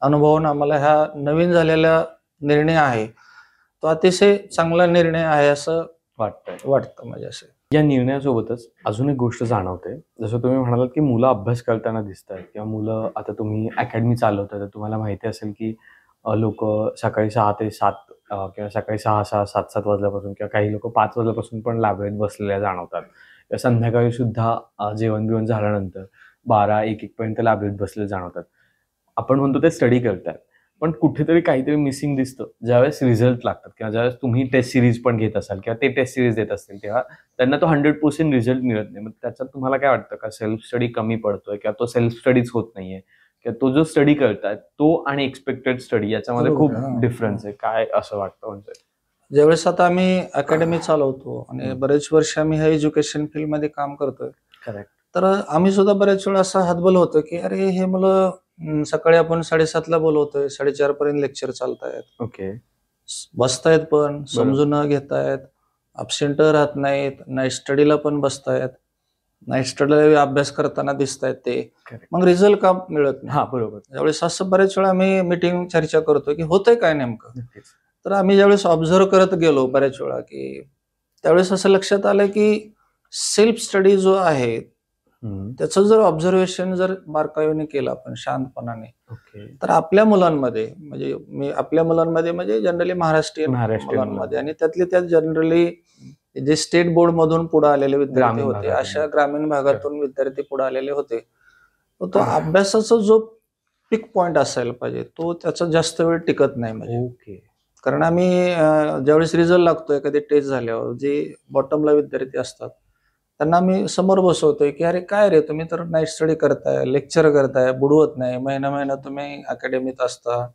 अनुभवून आम्हाला हा नवीन झालेला निर्णय आहे, तो अतिशय चांगला निर्णय आहे असं वाटतं. म्हणजे असं या निर्णयासोबतच अजून एक गोष्ट जाणवते, जसं तुम्ही म्हणालात की मुलं अभ्यास करताना दिसत आहेत किंवा मुलं, आता तुम्ही अकॅडमी चालवता तर तुम्हाला माहिती असेल की लोक सकाळी 6 ते 7 किंवा सकाळी 6, 7 वाजल्यापासून किंवा काही लोक 5 वाजल्यापासून पण लायब्ररीत बसलेल्या जाणवतात. किंवा संध्याकाळी सुद्धा जेवण बिवण झाल्यानंतर 12-1 पर्यंत लायब्ररीत बसलेले जाणवतात. आपण म्हणतो ते स्टडी करतात, पण कुठेतरी काहीतरी मिसिंग दिसतं ज्यावेळेस रिझल्ट लागतात किंवा ज्यावेळेस तुम्ही टेस्ट सिरीज पण घेत असाल किंवा ते टेस्ट सिरीज देत असतील तेव्हा त्यांना तो 100% रिझल्ट मिळत नाही. मग त्याच्यात तुम्हाला काय वाटतं का सेल्फ स्टडी कमी पडतोय किंवा तो सेल्फ स्टडीज होत नाहीये किंवा तो जो स्टडी करतायत तो आणि एक्सपेक्टेड स्टडी याच्यामध्ये खूप डिफरन्स आहे, काय असं वाटतं? म्हणजे ज्यावेळेस आता आम्ही अकॅडमी चालवतो आणि बरेच वर्ष आम्ही ह्या एज्युकेशन फील्डमध्ये काम करतोय, करेक्ट, तर आम्ही सुद्धा बऱ्याच वेळा असं हातबल होतं की अरे हे मुलं सकाळी आपण 7:30ला बोलवतोय, 4:30 पर्यंत लेक्चर चालतायत, ओके, बसतायत पण समजून न घेतायत, अब्सेंट राहत नाहीत, नाईट स्टडीला पण बसतायत, नाईट स्टडीला अभ्यास करताना दिसतायत ते, मग रिझल्ट का मिळत नाही? हा बरोबर. त्यावेळेस असं बऱ्याच वेळा आम्ही मीटिंग चर्चा करतो की होतंय काय नेमकं. तर आम्ही ज्यावेळेस ऑब्झर्व करत गेलो बऱ्याच वेळा की त्यावेळेस असं लक्षात आलं की सेल्फ स्टडी जो आहे त्याचं जर ऑब्झर्वेशन जर बारकाईने केलं आपण शांतपणाने, तर आपल्या मुलांमध्ये म्हणजे जनरली महाराष्ट्रीयन मुलांमध्ये आणि त्यातले त्यात जनरली जे स्टेट बोर्ड मधून पुढे आलेले विद्यार्थी होते, अशा ग्रामीण भागातून विद्यार्थी पुढे आलेले होते, तो अभ्यासाचा जो पिक पॉइंट असायला पाहिजे तो त्याचा जास्त वेळ टिकत नाही. म्हणजे कारण आम्ही ज्यावेळेस रिझल्ट लागतो एखादी टेस्ट झाल्यावर जे बॉटमला विद्यार्थी असतात त्यांना आम्ही समोर बसवतोय की अरे काय रे, तुम्ही तर नाईट स्टडी करताय, लेक्चर करताय, बुडवत नाही, महिना महिना तुम्ही अकॅडमीत असता,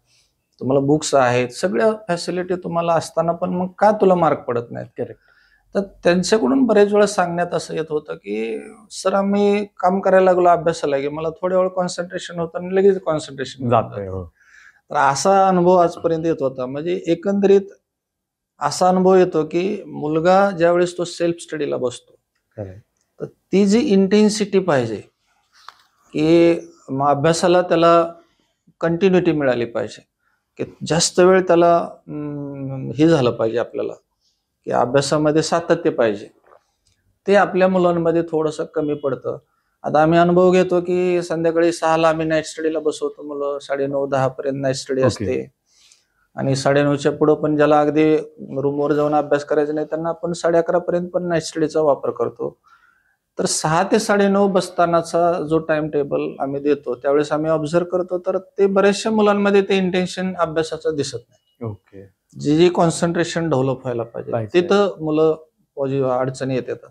तुम्हाला बुक्स आहेत, सगळ्या फॅसिलिटी तुम्हाला असताना पण मग का तुला मार्क पडत नाहीत? करेक्ट. तर त्यांच्याकडून बरेच वेळा सांगण्यात असं येत होतं की सर आम्ही काम करायला लागलो अभ्यासाला की मला थोड्या वेळ कॉन्सन्ट्रेशन होतं आणि लगेच कॉन्सन्ट्रेशन जातोय. हो. तर असा अनुभव आजपर्यंत येत होता. म्हणजे एकंदरीत असा अनुभव येतो की मुलगा ज्यावेळेस तो सेल्फ स्टडीला बसतो Correct. तर ती जी इंटेन्सिटी पाहिजे की मग अभ्यासाला त्याला कंटिन्युटी मिळाली पाहिजे की जास्त वेळ त्याला हे झालं पाहिजे आपल्याला की अभ्यासामध्ये सातत्य पाहिजे. ते आपल्या मुलांमध्ये थोडंसं कमी पडतं. आता आम्ही अनुभव घेतो की संध्याकाळी 6ला आम्ही नाईट स्टडीला बसवतो मुलं, 9:30-10 पर्यंत नाईट स्टडी Okay. असते आणि 9:30च्या पुढं पण ज्याला अगदी रूमवर जाऊन अभ्यास करायचा नाही त्यांना आपण 11:30 पर्यंत पण नाईट स्टडीचा वापर करतो. तर 6 ते 9:30 बसतानाचा जो टाइम टेबल आम्ही देतो त्यावेळेस आम्ही ऑब्झर्व करतो तर ते बऱ्याचशा मुलांमध्ये ते इंटेन्शन अभ्यासाचं दिसत नाही. ओके. जी कॉन्सन्ट्रेशन डेव्हलप व्हायला पाहिजे पाहिजे. तिथं मुलं पॉझिटिव्ह अडचणी येतात.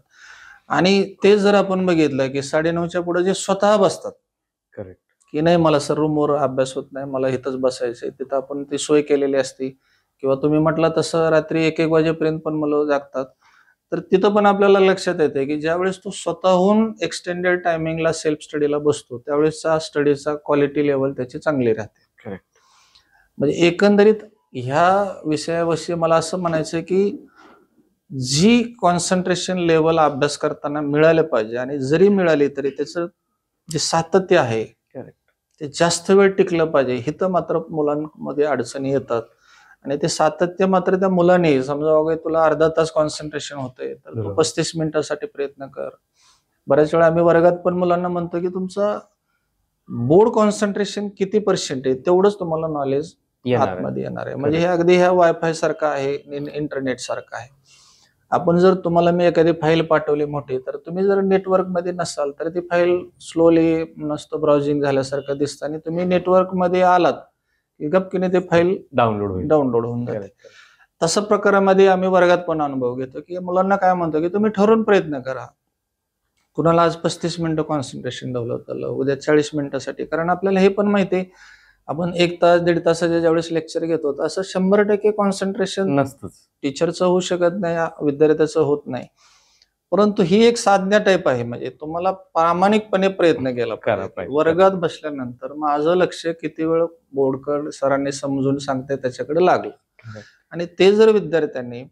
आणि ते जर आपण बघितलं की 9:30च्या पुढे जे स्वतः बसतात करेक्ट. की नाही मला सर रूमवर अभ्यास होत नाही, मला इथंच बसायचंय, तिथं आपण ती सोय केलेली असती किंवा तुम्ही म्हटलं तसं रात्री 1-1 वाजेपर्यंत पण मुलं जागतात. तर तिथं पण आपल्याला लक्षात येते की ज्यावेळेस तो स्वतःहून एक्सटेंडेड टायमिंगला सेल्फ स्टडीला बसतो त्यावेळेसचा स्टडीचा क्वालिटी लेवल त्याची चांगली राहते. करेक्ट. म्हणजे एकंदरीत ह्या विषयाविषयी मला असं म्हणायचं की जी कॉन्सन्ट्रेशन लेवल अभ्यास करताना मिळालं पाहिजे आणि जरी मिळाली तरी त्याचं जे सातत्य आहे करेक्ट. ते जास्त वेळ टिकलं पाहिजे. हिथं मात्र मुलांमध्ये अडचणी येतात आणि ते सातत्य मात्र त्या मुलाने समजा वगैरे तुला अर्धा तास कॉन्सन्ट्रेशन होतंय तर तू बरोबर. 35 मिनिटासाठी प्रयत्न कर. बऱ्याच वेळा आम्ही वर्गात पण मुलांना म्हणतो की तुमचा बोर्ड कॉन्सन्ट्रेशन किती पर्सेंट आहे तेवढंच तुम्हाला नॉलेज येणार आहे. आतमध्ये येणार आहे. म्हणजे हे अगदी ह्या वायफाय सारखं आहे, इंटरनेट सारखं आहे. आपण जर तुम्हाला मी एखादी फाईल पाठवली मोठी तर तुम्ही जर नेटवर्क मध्ये नसाल तर ती फाईल स्लोली नसतं ब्राउझिंग झाल्यासारखं दिसतं आणि तुम्ही नेटवर्क मध्ये आलात की गपकीने ते फाईल डाउनलोड होईल. डाउनलोड होऊन जाते. Correct. तसं प्रकारामध्ये आम्ही वर्गात पण अनुभव घेतो की मुलांना काय म्हणतो की तुम्ही ठरवून प्रयत्न करा. कुणाला आज 35 मिनिटं कॉन्सन्ट्रेशन डेव्हलप झालं, उद्या 40 मिनिटासाठी. कारण आपल्याला हे पण माहिती आहे आपण 1 तास 1.5 तासाच्या ज्यावेळेस लेक्चर घेतो तर असं 100% कॉन्सन्ट्रेशन नसतंच. टीचरचं होऊ शकत नाही, विद्यार्थ्याचं होत नाही. परंतु ही एक साधना टाईप आहे. म्हणजे तुम्हाला प्रामाणिकपणे प्रयत्न केला करा पाहिजे. पाहिजे. वर्गात बसल्यानंतर माझं लक्ष किती वेळ बोर्डकडे सरांनी समजून सांगते त्याच्याकडे लागलं Correct. आणि ते जर विद्यार्थ्यांनी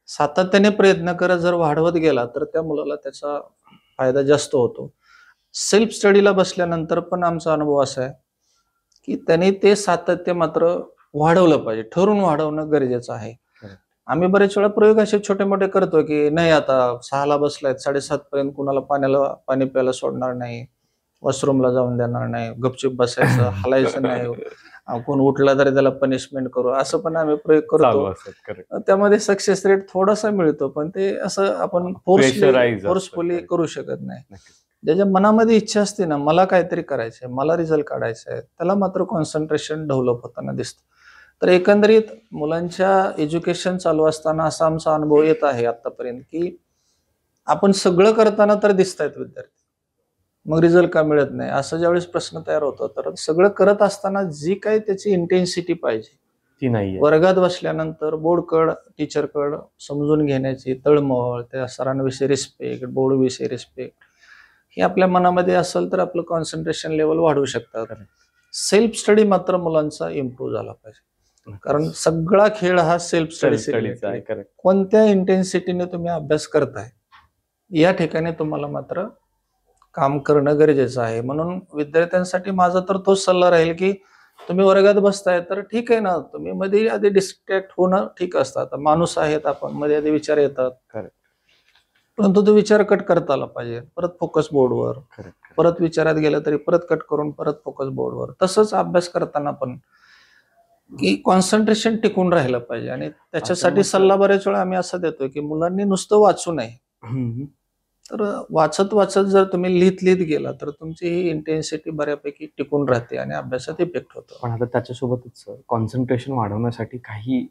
सातत्याने प्रयत्न करत जर वाढवत गेला तर त्या मुलाला त्याचा फायदा जास्त होतो. सेल्फ स्टडीला बसल्यानंतर पण आमचा अनुभव असा आहे की त्यांनी ते सातत्य मात्र वाढवलं पाहिजे. ठरवून वाढवणं गरजेचं आहे. आम्ही बरेच वेळा प्रयोग असे छोटे मोठे करतो की नाही आता 6ला बसलायत 7:30 पर्यंत कुणाला पाणी प्यायला सोडणार नाही, वॉशरूमला जाऊन देणार नाही, गपचूप बसायचं, हलायचं नाही, कोण उठला तरी त्याला पनिशमेंट करू, असं पण आम्ही प्रयोग चालू करतो. असतात. करेक्ट. त्यामध्ये सक्सेस रेट थोडासा मिळतो पण ते असं आपण Pressurize असतं. फोर्सफुली करू शकत नाही. नक्कीच. ज्याच्या मनामध्ये इच्छा असते ना मला काहीतरी करायचंय, मला रिझल्ट काढायचा आहे, त्याला मात्र कॉन्सन्ट्रेशन डेव्हलप होताना दिसतं. तर एकंदरीत मुलांच्या एज्युकेशन चालू असताना असा आमचा अनुभव येत आहे आतापर्यंत की आपण सगळं करताना तर दिसतायत विद्यार्थी, मग रिझल्ट का मिळत नाही असं ज्यावेळेस प्रश्न तयार होतो तर सगळं करत असताना जी काही त्याची इंटेन्सिटी पाहिजे ती नाहीये. वर्गात बसल्यानंतर बोर्डकड टीचरकड समजून घेण्याची तळमळ, त्या सरांविषयी रिस्पेक्ट, बोर्डविषयी रिस्पेक्ट हे आपल्या मनामध्ये असेल तर आपलं कॉन्सन्ट्रेशन लेवल वाढवू शकतात. सेल्फ स्टडी मात्र मुलांचा इम्प्रूव्ह झाला पाहिजे. कारण सगळा खेळ हा सेल्फ स्टडीचा आहे. स्टडी. करेक्ट. कोणत्या इंटेन्सिटीने तुम्ही अभ्यास करताय या ठिकाणी तुम्हाला मात्र काम करणं गरजेचं आहे. म्हणून विद्यार्थ्यांसाठी माझा तर तोच सल्ला राहील की तुम्ही वर्गात बसताय तर ठीक आहे ना, तुम्ही मध्ये आधी डिस्ट्रॅक्ट होणं ठीक असतं. आता माणूस आहेत आपण, मध्ये आधी विचार येतात. Correct. परंतु तो विचार कट करता आला पाहिजे. परत फोकस बोर्डवर, करेक्ट. परत विचारात गेलं तरी परत कट करून परत फोकस बोर्डवर. तसंच अभ्यास करताना पण की कॉन्सन्ट्रेशन टिकून राहिलं पाहिजे आणि त्याच्यासाठी सल्ला बरेच वेळा आम्ही असा देतोय की मुलांनी नुसतं वाचू नये. तर वाचत वाचत जर तुम्ही लिहित गेला तर तुमची ही इंटेन्सिटी बऱ्यापैकी टिकून राहते आणि अभ्यासात इफेक्ट होतो. पण आता त्याच्यासोबतच कॉन्सन्ट्रेशन वाढवण्यासाठी काही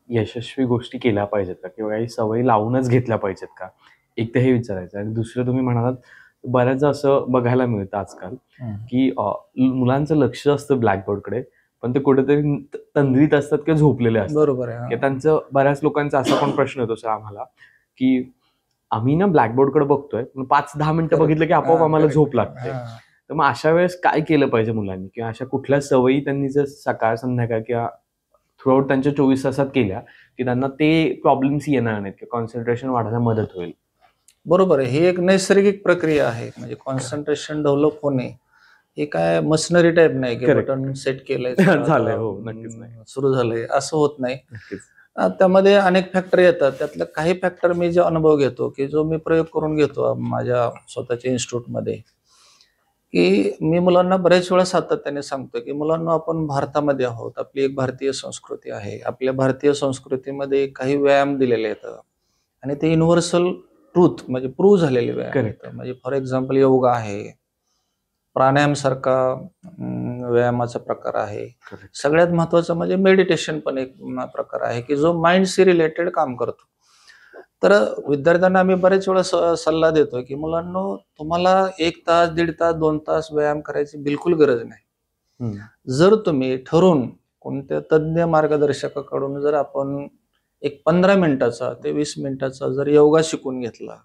यशस्वी गोष्टी केल्या पाहिजेत का किंवा काही सवयी लावूनच घेतल्या पाहिजेत का? एक तर हे विचारायचं आणि दुसरं तुम्ही म्हणालात बऱ्याचदा असं बघायला मिळतं आजकाल की मुलांचं लक्ष असतं ब्लॅकबोर्डकडे, पण ते कुठेतरी तंद्रीत असतात किंवा झोपलेले असतात. बरोबर आहे. की त्यांचं बऱ्याच लोकांचा असा पण प्रश्न येतो सर आम्हाला, की आम्ही ना ब्लॅकबोर्डकडे बघतोय, पण 5-10 मिनिटं Correct. बघितलं की आपोआप आम्हाला Correct. झोप लागते. तर मग अशा वेळेस काय केलं पाहिजे मुलांनी किंवा अशा कुठल्या सवयी त्यांनी जर सकाळ, संध्याकाळ किंवा थ्रूआउट त्यांच्या 24 तासात केल्या, की त्यांना ते प्रॉब्लेम्स येणार नाहीत किंवा कॉन्सन्ट्रेशन वाढायला मदत होईल? बरोबर आहे. ही एक नैसर्गिक प्रक्रिया आहे. म्हणजे कॉन्सन्ट्रेशन डेव्हलप होणे हे काय मशिनरी टाईप नाही की Correct. बटन सेट केलंय झालंय. हो, नक्कीच नाही. सुरू झालंय असं होत नाही. नक्कीच. त्यामध्ये अनेक फॅक्टर येतात. त्यातलं काही फॅक्टर मी जे अनुभव घेतो की जो मी प्रयोग करून घेतो माझ्या स्वतःच्या इन्स्टिट्यूटमध्ये, की मी मुलांना बरेच वेळा सातत्याने सांगतो की मुलांना आपण भारतामध्ये आहोत, आपली एक भारतीय संस्कृती आहे. आपल्या भारतीय संस्कृतीमध्ये काही व्यायाम दिलेले आहेत आणि ते युनिव्हर्सल ट्रूथ म्हणजे प्रूव्ह झालेले व्यायाम आहेत. म्हणजे फॉर एक्झाम्पल योगा आहे, प्राणायाम सारखा व्यायामाचा प्रकार आहे. सगळ्यात महत्वाचं म्हणजे मेडिटेशन पण एक प्रकार आहे की जो माइंडशी रिलेटेड काम करतो. तर विद्यार्थ्यांना आम्ही बरेच वेळा सल्ला देतो की मुलांनो, तुम्हाला 1 तास, 1.5 तास, 2 तास व्यायाम करायची बिलकुल गरज नाही. जर तुम्ही ठरवून कोणत्या तज्ञ मार्गदर्शकाकडून जर आपण एक 15 मिनिटाचा ते 20 मिनिटाचा जर योगा शिकून घेतला,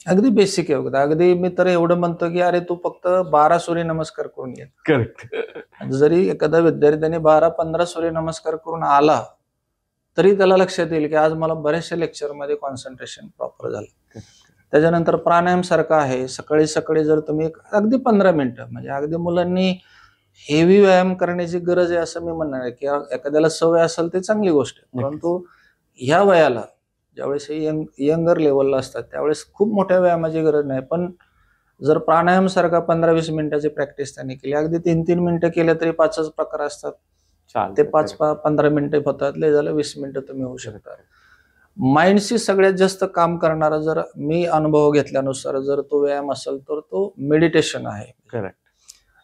अगदी बेसिक योगा, अगदी मी तर एवढं म्हणतो की अरे तू फक्त 12 सूर्यनमस्कार करून घे. करेक्ट. जरी एखादा विद्यार्थ्याने 12-15 सूर्यनमस्कार करून आला तरी त्याला लक्षात येईल की आज मला बऱ्याचशा लेक्चरमध्ये कॉन्सन्ट्रेशन प्रॉपर झालं. त्याच्यानंतर प्राणायाम सारखा आहे. सकाळी सकाळी जर तुम्ही अगदी 15 मिनिटं, म्हणजे अगदी मुलांनी हेवी व्यायाम करण्याची गरज आहे असं मी म्हणणार आहे की एखाद्याला सवय असेल ते चांगली गोष्ट आहे. परंतु ह्या वयाला ज्यावेळेस यंगर लेवलला असतात त्यावेळेस खूप मोठ्या व्यायामाची गरज नाही. पण जर प्राणायाम सारखा 15-20 मिनिटाची प्रॅक्टिस त्यांनी केली, अगदी 3-3 मिनिटं केल्या तरी 5च प्रकार असतात. ते 5-15 मिनिटं होतात, लय झालं 20 मिनिटं तुम्ही होऊ शकता. माइंडशी सगळ्यात जास्त काम करणारा जर मी अनुभव घेतल्यानुसार जर तो व्यायाम असेल तर तो मेडिटेशन आहे. करेक्ट.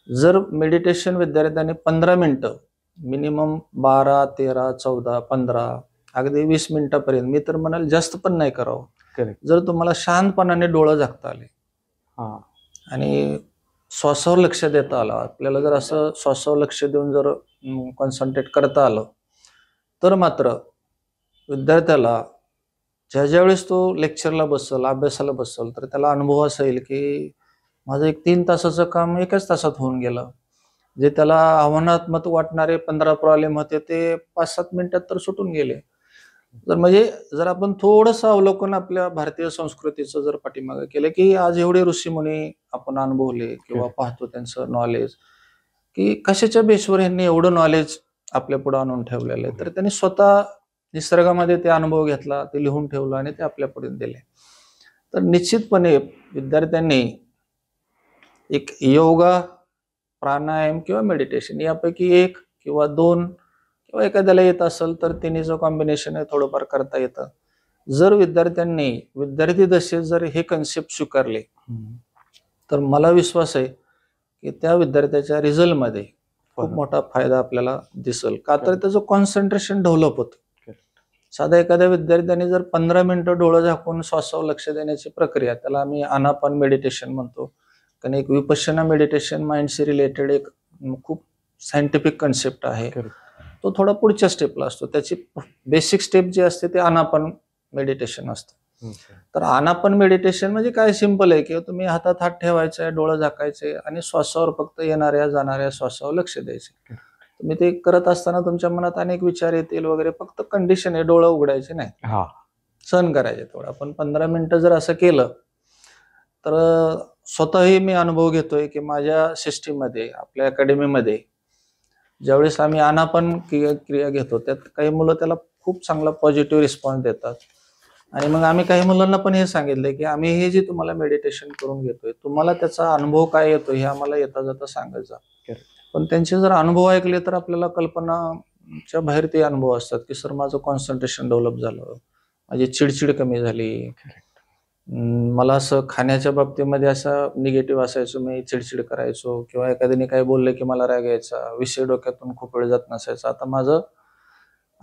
जर मेडिटेशन विद्यार्थ्यांनी 15 मिनिटं मिनिमम 12, 13, 14, 15 अगदी 20 मिनिटापर्यंत, मी तर म्हणाल जास्त पण नाही करावं. करेक्ट. जर तुम्हाला शांतपणाने डोळं झाकता आले आणि श्वासावर लक्ष देता आलं, आपल्याला जर असं श्वासावर लक्ष देऊन जर कॉन्सन्ट्रेट करता आलं तर मात्र विद्यार्थ्याला ज्या वेळेस तो लेक्चरला बसल, अभ्यासाला बसल, तर त्याला अनुभव असा येईल की माझं एक 3 तासाचं काम 1च तासात होऊन गेलं. जे त्याला आव्हानात्मक वाटणारे 15 प्रॉब्लेम होते ते 5-7 मिनिटात तर सुटून गेले. तर म्हणजे जर आपण थोडंसं अवलोकन आपल्या भारतीय संस्कृतीचं जर पाठीमागे केलं की आज एवढे ऋषीमुनी आपण अनुभवले किंवा पाहतो त्यांचं नॉलेज, की कशाच्या बेसवर यांनी एवढं नॉलेज आपल्या पुढे आणून ठेवलेलं आहे, तर त्यांनी स्वतः निसर्गामध्ये ते अनुभव घेतला, ते लिहून ठेवलं आणि ते आपल्या पुढे दिले. तर निश्चितपणे विद्यार्थ्यांनी एक योगा, प्राणायाम किंवा मेडिटेशन यापैकी 1 किंवा 2 किंवा एखाद्याला येत असेल तर तिन्हीचं कॉम्बिनेशन आहे थोडंफार करता येतं. जर विद्यार्थ्यांनी विद्यार्थी दशेत जर हे कन्सेप्ट स्वीकारले तर मला विश्वास आहे की त्या विद्यार्थ्याच्या रिझल्टमध्ये खूप मोठा फायदा आपल्याला दिसेल. का तर त्याचं कॉन्सन्ट्रेशन डेव्हलप होतं. साधा एखाद्या विद्यार्थ्याने जर 15 मिनिटं डोळं झाकून श्वासावर लक्ष देण्याची प्रक्रिया, त्याला आम्ही आनापान मेडिटेशन म्हणतो, कारण एक विपश्यना मेडिटेशन माइंडशी रिलेटेड एक खूप सायंटिफिक कन्सेप्ट आहे. तो थोडा पुढच्या स्टेपला असतो. त्याची बेसिक स्टेप जी असते ते आनापान मेडिटेशन असतं. तर आनापान मेडिटेशन म्हणजे काय सिंपल आहे की तुम्ही हातात हात ठेवायचा आहे, डोळं झाकायचे आणि श्वासावर फक्त येणाऱ्या जाणाऱ्या श्वासावर लक्ष द्यायचे. तुम्ही ते करत असताना तुमच्या मनात अनेक विचार येतील वगैरे, फक्त कंडिशन आहे डोळं उघडायचे नाही, सहन करायचे थोडं. आपण 15 मिनिटं जर असं केलं तर स्वतःही मी अनुभव घेतोय की माझ्या सिस्टीममध्ये, आपल्या अकॅडमीमध्ये ज्यावेळेस आम्ही आनापान क्रिया घेतो त्यात काही मुलं त्याला खूप चांगला पॉझिटिव्ह रिस्पॉन्स देतात. आणि मग आम्ही काही मुलांना पण हे सांगितलंय की आम्ही हे जे तुम्हाला मेडिटेशन करून घेतोय, तुम्हाला त्याचा अनुभव काय येतो हे आम्हाला येता जाता सांगत जा. पण त्यांचे जर अनुभव ऐकले तर आपल्याला कल्पनाच्या बाहेर ते अनुभव असतात की सर माझं कॉन्सन्ट्रेशन डेव्हलप झालं, माझी चिडचिड कमी झाली, मला असं खाण्याच्या बाबतीमध्ये असं निगेटिव्ह असायचो, मी चिडचिड करायचो किंवा एखाद्याने काय बोललं की मला राग यायचा, विषय डोक्यातून खूप वेळ जात नसायचा. आता माझं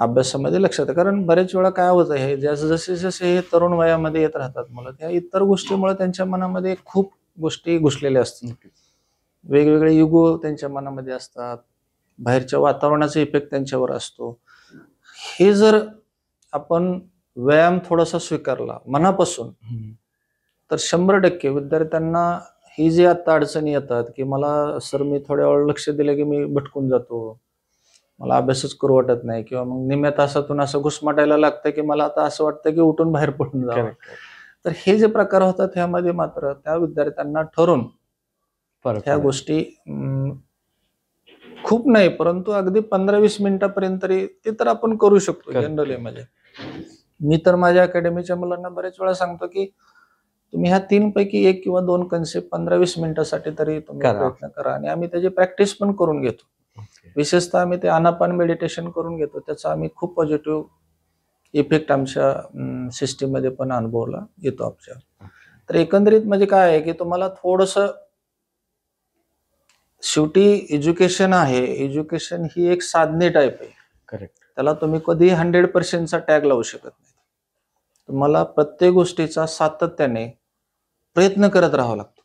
अभ्यासामध्ये लक्षात आहे. कारण बरेच वेळा काय होतं, हे जसे जसे हे तरुण वयामध्ये येत राहतात मुलं, त्या इतर गोष्टीमुळे त्यांच्या मनामध्ये खूप गोष्टी घुसलेल्या असतात. वेगवेगळे युगो त्यांच्या मनामध्ये असतात, बाहेरच्या वातावरणाचा इफेक्ट त्यांच्यावर असतो. हे जर आपण व्यायाम थोडासा स्वीकारला मनापासून, तर 100% विद्यार्थ्यांना ही जी आता अडचणी येतात की मला सर मी थोड्या वेळ लक्ष दिलं की मी भटकून जातो, मला अभ्यासच करू वाटत नाही, किंवा मग निम्म्या तासातून असं घुसमटायला लागतं की मला आता असं वाटतं की उठून बाहेर पडून जावं. तर हे जे प्रकार होतात ह्यामध्ये मात्र त्या विद्यार्थ्यांना ठरवून ह्या गोष्टी खूप नाही, परंतु अगदी 15-20 मिनिटापर्यंत तरी ते तर आपण करू शकतो जनरली. म्हणजे मी तर माझ्या अकॅडमीच्या मुलांना बरेच वेळा सांगतो की तुम्ही ह्या 3 पैकी 1 किंवा 2 कन्सेप्ट 15-20 मिनिटासाठी तरी तुम्ही प्रयत्न करा, आणि आम्ही त्याची प्रॅक्टिस पण करून घेतो. विशेषतः आम्ही ते आनापान मेडिटेशन करून घेतो, त्याचा आम्ही खूप पॉझिटिव्ह इफेक्ट आमच्या सिस्टीम मध्ये पण अनुभवला येतो आमच्या. तर एकंदरीत म्हणजे काय आहे की तुम्हाला थोडंसं, शेवटी एज्युकेशन आहे, एज्युकेशन ही एक साधने टाईप आहे. करेक्ट. त्याला तुम्ही कधी 100%चा टॅग लावू शकत नाही. तुम्हाला प्रत्येक गोष्टीचा सातत्याने प्रयत्न करत राहावा लागतो.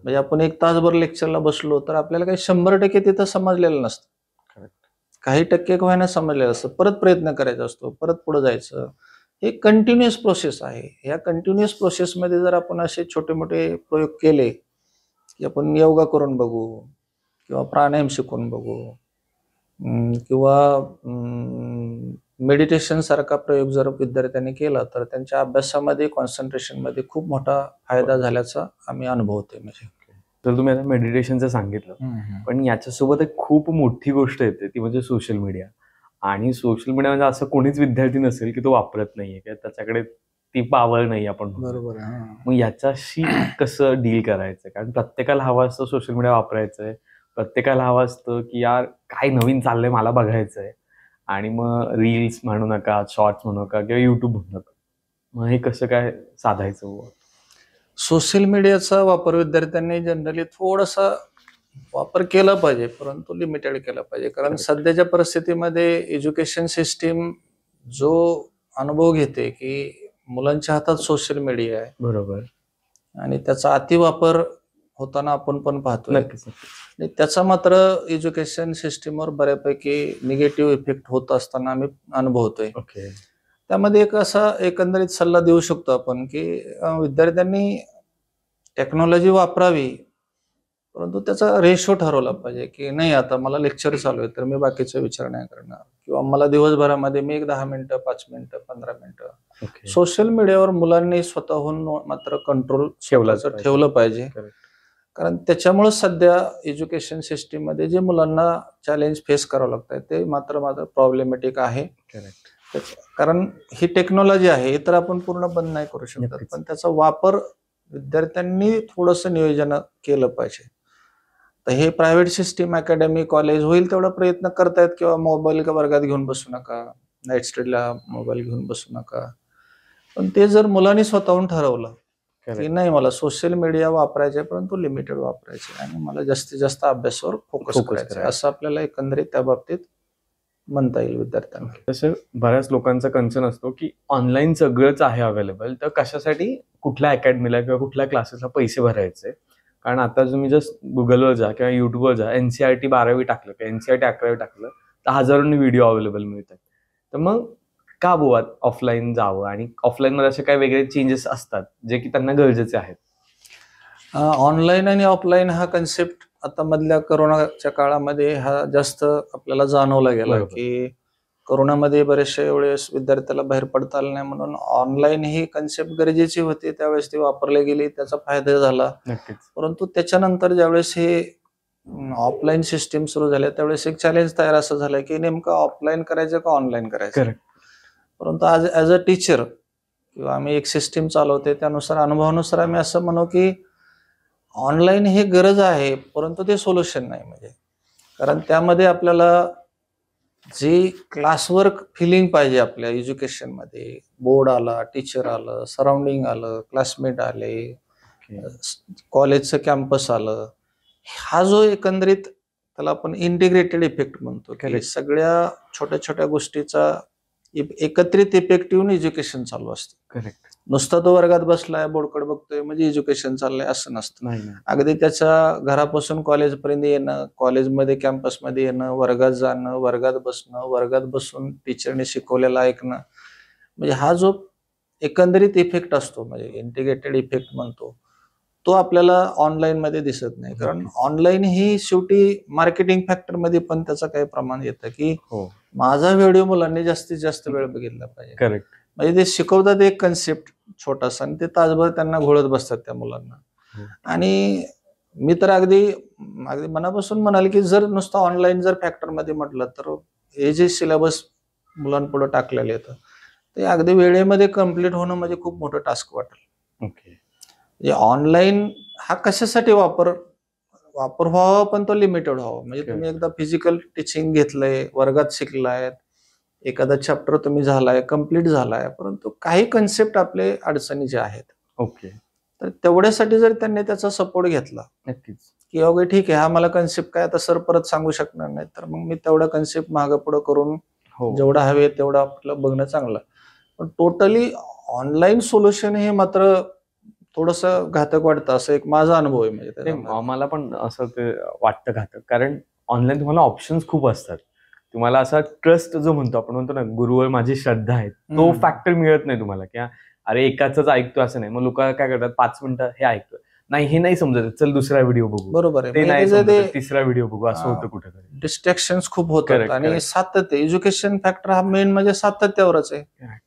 म्हणजे आपण 1 तासभर लेक्चरला बसलो तर आपल्याला काही 100% तिथं समजलेलं नसतं, काही टक्के का होईना समजलेलं असतं. परत प्रयत्न करायचा असतो, परत पुढे जायचं. हे कंटिन्युअस प्रोसेस आहे. या कंटिन्युअस प्रोसेसमध्ये जर आपण असे छोटे मोठे प्रयोग केले की आपण योगा करून बघू, किंवा प्राणायाम शिकून बघू, किंवा मेडिटेशन सारखा प्रयोग जर विद्यार्थ्यांनी केला तर त्यांच्या अभ्यासामध्ये, कॉन्सन्ट्रेशनमध्ये खूप मोठा फायदा झाल्याचा आम्ही अनुभवतोय. म्हणजे तर तुम्ही आता मेडिटेशनचं सांगितलं, पण याच्यासोबत एक खूप मोठी गोष्ट येते ती म्हणजे सोशल मीडिया. आणि सोशल मीडिया म्हणजे असं कोणीच विद्यार्थी नसेल की तो वापरत नाहीये किंवा त्याच्याकडे ती पावर नाही आपण म्हणतो. बरोबर आहे. मग याच्याशी कसं डील करायचं? कारण प्रत्येकाला हवं असतं सोशल मीडिया वापरायचंय, प्रत्येकाला हवं असतं की यार काय नवीन चाललंय मला बघायचंय, आणि मग रील्स म्हणू नका, शॉर्ट्स म्हणू नका किंवा युट्यूब म्हणू नका, मग हे कसं काय साधायचं? सोशल मीडियाचा वापर विद्यार्थ्यांनी जनरली थोडासा वापर केला पाहिजे, परंतु लिमिटेड केला पाहिजे. कारण सध्याच्या परिस्थितीमध्ये एज्युकेशन सिस्टीम जो अनुभव घेते की मुलांच्या हातात सोशल मीडिया आहे, बरोबर, आणि त्याचा अतिवापर होताना आपण पण पाहतोय. आणि त्याचा मात्र एज्युकेशन सिस्टीमवर बऱ्यापैकी निगेटिव्ह इफेक्ट होत असताना आम्ही अनुभवतोय. त्यामध्ये एक असा एकंदरीत सल्ला देऊ शकतो आपण की विद्यार्थ्यांनी टेक्नॉलॉजी वापरावी, परंतु त्याचा रेशो ठरवला पाहिजे की नाही आता मला लेक्चर चालू आहे तर मी बाकीचा विचार नाही करणार, किंवा मला दिवसभरामध्ये मी एक 10 मिनिटं, 5 मिनिटं, 15 मिनिटं सोशल मीडियावर मुलांनी स्वतःहून मात्र कंट्रोल ठेवलं पाहिजे. कारण त्याच्यामुळे सध्या एज्युकेशन सिस्टीम मध्ये जे मुलांना चॅलेंज फेस करावं लागतं ते मात्र प्रॉब्लेमॅटिक आहे. कारण ही टेक्नॉलॉजी आहे, हे तर आपण पूर्ण बंद नाही करू शकत, पण त्याचा वापर विद्यार्थ्यांनी थोडंसं नियोजन केलं पाहिजे. तर हे प्रायव्हेट सिस्टीम, अकॅडमी, कॉलेज होईल तेवढा प्रयत्न करतायत, किंवा मोबाईल वर्गात घेऊन बसू नका, नाईट स्टडीला मोबाईल घेऊन बसू नका. पण ते जर मुलांनी स्वतःहून ठरवलं की नाही मला सोशल मीडिया वापरायचे परंतु लिमिटेड वापरायचे, आणि मला जास्तीत जास्त अभ्यासावर फोकस करायचा, असं आपल्याला एकंदरीत त्या बाबतीत म्हणता येईल विद्यार्थ्यांना. तसं बऱ्याच लोकांचा कन्सर्न असतो की ऑनलाईन सगळंच आहे अवेलेबल, तर कशासाठी कुठल्या अकॅडमीला किंवा कुठल्या क्लासेसला पैसे भरायचे? कारण आता तुम्ही जस्ट गुगलवर जा किंवा युट्यूबवर जा, NCERT 12वी टाकलं किंवा NCERT 11वी टाकलं तर हजारोंनी व्हिडिओ अवेलेबल मिळतात. तर मग का बुवा ऑफलाईन जावं? आणि ऑफलाईन मध्ये असे काही वेगळे चेंजेस असतात जे की त्यांना गरजेचे आहेत? ऑनलाईन आणि ऑफलाईन हा कन्सेप्ट आता मधल्या कोरोनाच्या काळामध्ये हा जास्त आपल्याला जाणवला गेला की कोरोनामध्ये बरेचशा वेळेस विद्यार्थ्याला बाहेर पडता आलं नाही, म्हणून ऑनलाईन ही कन्सेप्ट गरजेची होती, त्यावेळेस ती वापरली गेली, त्याचा फायदा झाला. परंतु त्याच्यानंतर ज्यावेळेस हे ऑफलाईन सिस्टीम सुरू झाल्या त्यावेळेस एक चॅलेंज तयार असं झालं की नेमकं ऑफलाईन करायचं का ऑनलाईन करायचं. परंतु आज ॲज अ टीचर किंवा आम्ही एक सिस्टीम चालवते त्यानुसार, अनुभवानुसार आम्ही असं म्हणू की ऑनलाईन हे गरज आहे, परंतु ते सोल्युशन नाही. म्हणजे कारण त्यामध्ये आपल्याला जी क्लासवर्क फिलिंग पाहिजे आपल्या एज्युकेशनमध्ये, बोर्ड आला, टीचर आलं, सराउंडिंग आलं, क्लासमेट आले, कॉलेजचं कॅम्पस आलं, हा जो एकंदरीत त्याला आपण इंटिग्रेटेड इफेक्ट म्हणतो, की Correct. सगळ्या छोट्या छोट्या गोष्टीचा एकत्रित इफेक्ट येऊन एज्युकेशन चालू असतं. करेक्ट. नुसता तो वर्गात बसलाय, बोर्डकडे बघतोय म्हणजे एज्युकेशन चाललंय असं नसतं. नाही नाही. अगदी त्याच्या घरापासून कॉलेजपर्यंत येणं, कॉलेजमध्ये कॅम्पसमध्ये येणं, वर्गात जाणं, वर्गात बसणं, वर्गात बसून टीचरने शिकवलेलं ऐकणं, म्हणजे हा जो एकंदरीत इफेक्ट असतो म्हणजे इंटिग्रेटेड इफेक्ट म्हणतो, तो आपल्याला ऑनलाईन मध्ये दिसत नाही. कारण नक्कीच. ऑनलाईन ही शेवटी मार्केटिंग फॅक्टर मध्ये पण त्याचं काही प्रमाण येतं, की हो. माझा व्हिडिओ मुलांनी जास्तीत जास्त वेळ बघितला पाहिजे. करेक्ट. म्हणजे ते शिकवतात एक कन्सेप्ट छोटासा आणि ते तासभर त्यांना घोळत बसतात त्या मुलांना. हो. आणि मी तर अगदी अगदी मनापासून म्हणाल, की जर नुसतं ऑनलाईन जर फॅक्टर मध्ये म्हटलं तर हे जे सिलेबस मुलांपुढे टाकलेले येतं ते अगदी वेळेमध्ये कम्प्लीट होणं म्हणजे खूप मोठं टास्क वाटेल. ओके. ऑनलाईन हा कशासाठी वापर व्हावा, पण तो लिमिटेड व्हावा. म्हणजे तुम्ही एकदा फिजिकल टीचिंग घेतलंय, वर्गात शिकलाय, एखादा चॅप्टर तुम्ही झालाय, कम्प्लीट झालाय, परंतु काही कन्सेप्ट आपले अडचणीचे आहेत. ओके. तर तेवढ्यासाठी जर त्यांनी त्याचा सपोर्ट घेतला, नक्कीच. की ओके ठीक आहे, हा मला कन्सेप्ट काय आता सर परत सांगू शकणार नाही, तर मग मी तेवढा कन्सेप्ट मागं पुढं करून हो. जेवढा हवे तेवढं आपलं बघणं चांगलं. पण टोटली ऑनलाईन सोल्युशन हे मात्र थोडस घातक वाटतं, असं एक माझा अनुभव आहे. म्हणजे त्याच्यामध्ये. मला पण असं ते वाटतं घातक, कारण ऑनलाईन तुम्हाला ऑप्शन्स खूप असतात. तुम्हाला असा ट्रस्ट जो म्हणतो आपण म्हणतो ना, गुरुवर माझी श्रद्धा आहे, तो हम्म. फॅक्टर मिळत नाही तुम्हाला, की अरे एकाच ऐकतो असं नाही. मग लोक काय करतात, 5 मिनिटं हे ऐकतो, नाही हे नाही समजत, चल दुसरा व्हिडिओ बघू, बरोबर आहे. ते नाही म्हणजे समजत, ते तिसरा व्हिडिओ बघू, असं हा. होतं कुठेतरी. डिस्ट्रॅक्शन्स खूप होतात. Correct, आणि correct. सातत्य, एज्युकेशन फॅक्टर हा मेन म्हणजे सातत्यावरच आहे. Correct.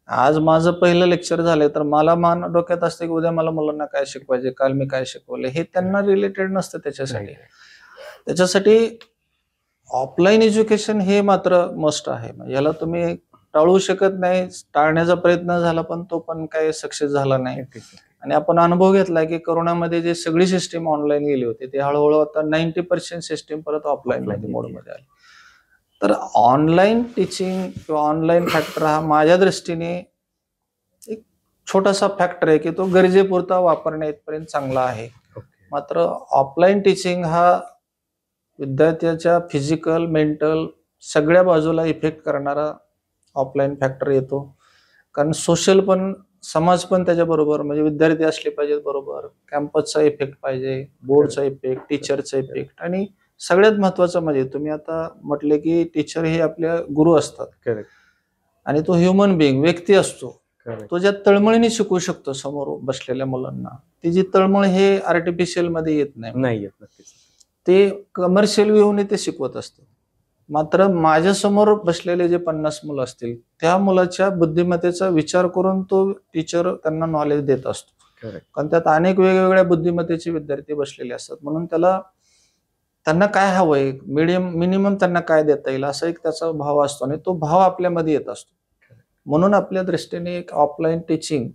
आज माझं पहिलं लेक्चर झालंय तर मला डोक्यात असतं की उद्या मला मुलांना काय शिकवायचे, काल मी काय शिकवले, हे त्यांना रिलेटेड नसतं त्याच्यासाठी. Right. त्याच्यासाठी ऑफलाईन एज्युकेशन हे मात्र मस्ट आहे. म्हणजे याला तुम्ही टाळू शकत नाही. टाळण्याचा प्रयत्न झाला पण तो पण काही सक्सेस झाला नाही. नक्कीच. आणि आपण अनुभव घेतला की कोरोनामध्ये जे सगळी सिस्टीम ऑनलाईन गेली होती, ते हळूहळू आता 90% सिस्टीम परत ऑफलाईन Offline मध्ये गेली. मोडमध्ये आली. तर ऑनलाईन टीचिंग किंवा ऑनलाईन फॅक्टर हा माझ्या दृष्टीने एक छोटासा फॅक्टर आहे, की तो गरजेपुरता वापरण्या इथपर्यंत चांगला आहे. Okay. मात्र ऑफलाईन टीचिंग हा विद्यार्थ्याच्या फिजिकल, मेंटल सगळ्या बाजूला इफेक्ट करणारा ऑफलाईन फॅक्टर येतो. कारण सोशल पण, समाज पण त्याच्याबरोबर, म्हणजे विद्यार्थी असले पाहिजेत बरोबर, कॅम्पसचा इफेक्ट पाहिजे, बोर्डचा इफेक्ट, टीचरचा इफेक्ट, आणि सगळ्यात महत्वाचं म्हणजे तुम्ही आता म्हटले की टीचर हे आपल्या गुरु असतात. Correct. आणि तो ह्युमन बिईंग, व्यक्ती असतो. Correct. तो ज्या तळमळीने शिकवू शकतो समोर बसलेल्या मुलांना, ती जी तळमळ हे आर्टिफिशियल मध्ये येत नाही. नाही येत. नक्कीच. ते कमर्शियल व्ह्यूने ते शिकवत असतात. मात्र माझ्या समोर बसलेले जे 50 मुलं असतील, त्या मुलाच्या बुद्धिमत्तेचा विचार करून तो टीचर त्यांना नॉलेज देत असतो. Correct. कारण त्यात अनेक वेगवेगळ्या बुद्धिमत्तेचे विद्यार्थी बसलेले असतात. म्हणून त्यांना काय हवंय, मिनिमम त्यांना काय देता येईल, असा एक त्याचा भाव असतो आणि तो भाव आपल्यामध्ये येत असतो. म्हणून आपल्या दृष्टीने एक ऑफलाईन टीचिंग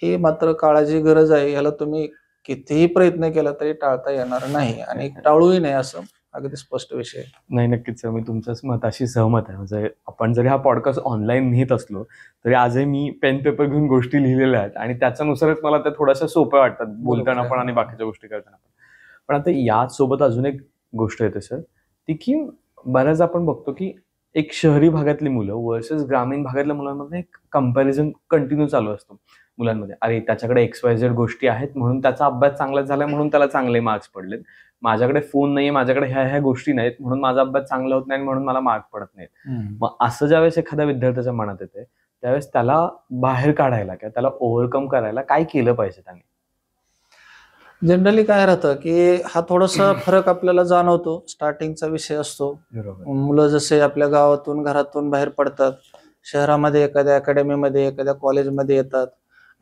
ही मात्र काळाची गरज आहे. याला तुम्ही कितीही प्रयत्न केला तरी टाळता येणार नाही आणि टाळूही नाही, असं अगदी स्पष्ट विषय आहे. नाही, नक्कीच सर, मी तुमच्याच मताशी सहमत आहे. म्हणजे आपण जरी हा पॉडकास्ट ऑनलाईन लिहित असलो तरी आजही मी पेन पेपर घेऊन गोष्टी लिहिलेल्या आहेत आणि त्याच्यानुसारच मला त्या थोड्याशा सोप्या वाटतात, बोलताना पण आणि बाकीच्या गोष्टी करताना पण. पण आता याचसोबत अजून एक गोष्ट येते सर, ती की बऱ्याच आपण बघतो की एक शहरी भागातली मुलं वर्सेस ग्रामीण भागातल्या मुलांमध्ये एक कंपॅरिझन कंटिन्यू चालू असतो मुलांमध्ये. अरे त्याच्याकडे XYZ गोष्टी आहेत म्हणून त्याचा अभ्यास चांगला झाला, म्हणून त्याला चांगले मार्क्स पडलेत. माझ्याकडे फोन नाहीये, माझ्याकडे ह्या गोष्टी नाहीत, म्हणून माझा अभ्यास चांगला होत नाही म्हणून मला मार्क पडत नाहीत. मग असं ज्यावेळेस एखाद्या विद्यार्थ्याच्या मनात येते त्यावेळेस त्याला बाहेर काढायला किंवा त्याला ओव्हरकम करायला काय केलं पाहिजे त्याने? जनरली काय राहतं की हा थोडासा फरक आपल्याला जाणवतो. स्टार्टिंगचा विषय असतो. बरोबर. मुलं जसे आपल्या गावातून, घरातून बाहेर पडतात, शहरामध्ये एखाद्या अकॅडमीमध्ये, एखाद्या कॉलेजमध्ये येतात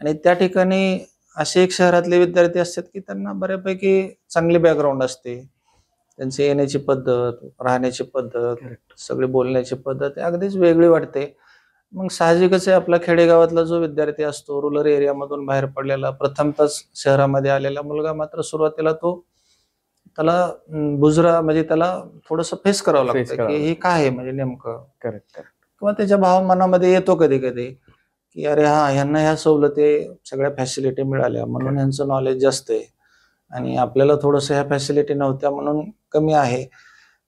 आणि त्या ठिकाणी असे एक शहरातले विद्यार्थी असतात की त्यांना बऱ्यापैकी चांगली बॅकग्राऊंड असते. त्यांची येण्याची पद्धत, राहण्याची पद्धत, Correct. सगळी बोलण्याची पद्धत अगदीच वेगळी वाटते. मग साहजिकच आहे, आपला खेडेगावातला जो विद्यार्थी असतो, रुरल एरियामधून बाहेर पडलेला, प्रथमतच शहरामध्ये आलेला मुलगा, मात्र सुरुवातीला त्याला बुजरा, म्हणजे त्याला थोडंसं फेस करावं Face लागतं करावं की हे काय आहे म्हणजे नेमकं. करेक्ट. किंवा त्याच्या भाव मनामध्ये येतो कधी कधी की अरे हा, ह्यांना ह्या सवलती, सगळ्या फॅसिलिटी मिळाल्या म्हणून ह्यांचं नॉलेज जास्त आहे आणि आपल्याला थोडंसं ह्या फॅसिलिटी नव्हत्या म्हणून कमी आहे.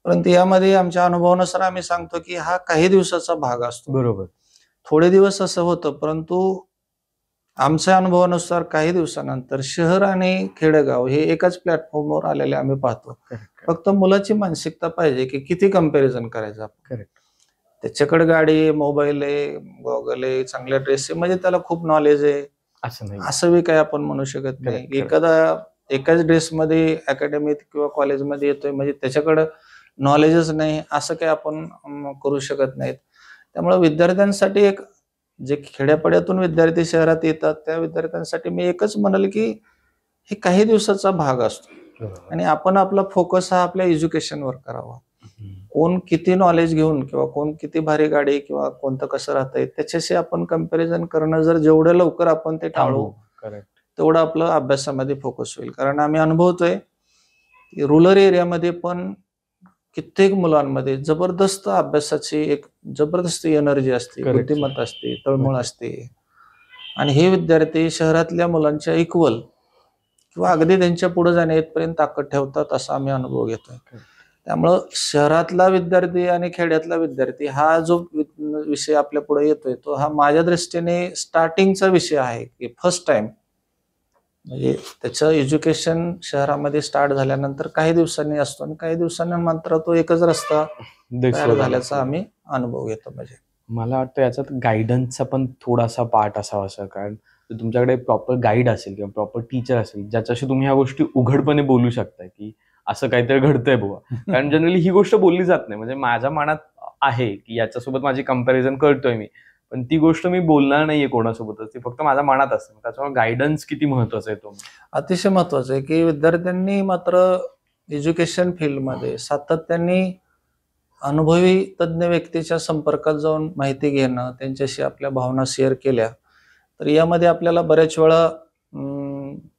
परंतु यामध्ये आमच्या अनुभवानुसार आम्ही सांगतो की हा काही दिवसाचा भाग असतो. बरोबर. थोडे दिवस असं होतं, परंतु आमच्या अनुभवानुसार काही दिवसानंतर शहर आणि खेडेगाव हे एकाच प्लॅटफॉर्मवर आलेले आम्ही पाहतो. फक्त मुलाची मानसिकता पाहिजे की किती कंपॅरिझन करायचं आपण. करेक्ट. त्याच्याकडे गाडी आहे, मोबाईल आहे, गॉगल आहे, चांगल्या ड्रेस आहे, म्हणजे त्याला खूप नॉलेज आहे असं नाही. असं बी काही आपण म्हणू शकत नाही. Correct, correct. एखादा एकाच ड्रेसमध्ये अकॅडमीत किंवा कॉलेजमध्ये येतोय म्हणजे त्याच्याकडं नॉलेजच नाही असं काही आपण करू शकत नाहीत. त्यामुळे विद्यार्थ्यांसाठी एक जे खेड्यापाड्यातून विद्यार्थी शहरात येतात त्या विद्यार्थ्यांसाठी मी एकच म्हणेल की हे काही दिवसाचा भाग असतो बरोबर. आणि आपण आपला फोकस हा आपल्या एज्युकेशनवर करावा. हम्म. कोण किती नॉलेज घेऊन किंवा कोण किती भारी गाडी किंवा कोणतं कसं राहतंय त्याच्याशी आपण कंपॅरिझन करणं जर जेवढं लवकर आपण ते टाळू करेक्ट. तेवढं आपलं अभ्यासामध्ये फोकस होईल. कारण आम्ही अनुभवतोय की रुरल एरियामध्ये पण कित्येक मुलांमध्ये जबरदस्त अभ्यासाची एक जबरदस्त एनर्जी असते, Correct. बुद्धिमत्ता असते, तळमळ असते आणि हे विद्यार्थी शहरातल्या मुलांच्या इक्वल किंवा अगदी त्यांच्या पुढे जाण्यापर्यंत ताकद ठेवतात असा आम्ही अनुभव घेतोय. त्यामुळं शहरातला विद्यार्थी आणि खेड्यातला विद्यार्थी हा जो विषय आपल्या पुढे येतोय तो हा माझ्या दृष्टीने स्टार्टिंगचा विषय आहे की फर्स्ट टाइम म्हणजे त्याचं एज्युकेशन शहरामध्ये स्टार्ट झाल्यानंतर काही दिवसांनी असतो आणि काही दिवसांनी मात्र तो एकच रस्ता तयार झाल्याचा आम्ही अनुभव घेतो. म्हणजे मला वाटतं याच्यात गायडन्सचा पण थोडासा पार्ट असावा असं, कारण तुमच्याकडे प्रॉपर गाईड असेल किंवा प्रॉपर टीचर असेल ज्याच्याशी तुम्ही ह्या गोष्टी उघडपणे बोलू शकताय की असं काहीतरी घडतंय बुवा. कारण जनरली ही गोष्ट बोलली जात नाही. म्हणजे माझ्या मनात आहे की याच्यासोबत माझी कंपॅरिझन करतोय मी, पण ती गोष्ट मी बोलणार नाहीये कोणासोबतच, ती फक्त माझ्या मनात असते. त्याच्यामुळे गायडन्स किती महत्वाचा आहे तो. अतिशय महत्वाचं आहे की विद्यार्थ्यांनी मात्र एज्युकेशन फील्डमध्ये सातत्याने अनुभवी तज्ज्ञ व्यक्तीच्या संपर्कात जाऊन माहिती घेणं, त्यांच्याशी आपल्या भावना शेअर केल्या तर यामध्ये आपल्याला बऱ्याच वेळा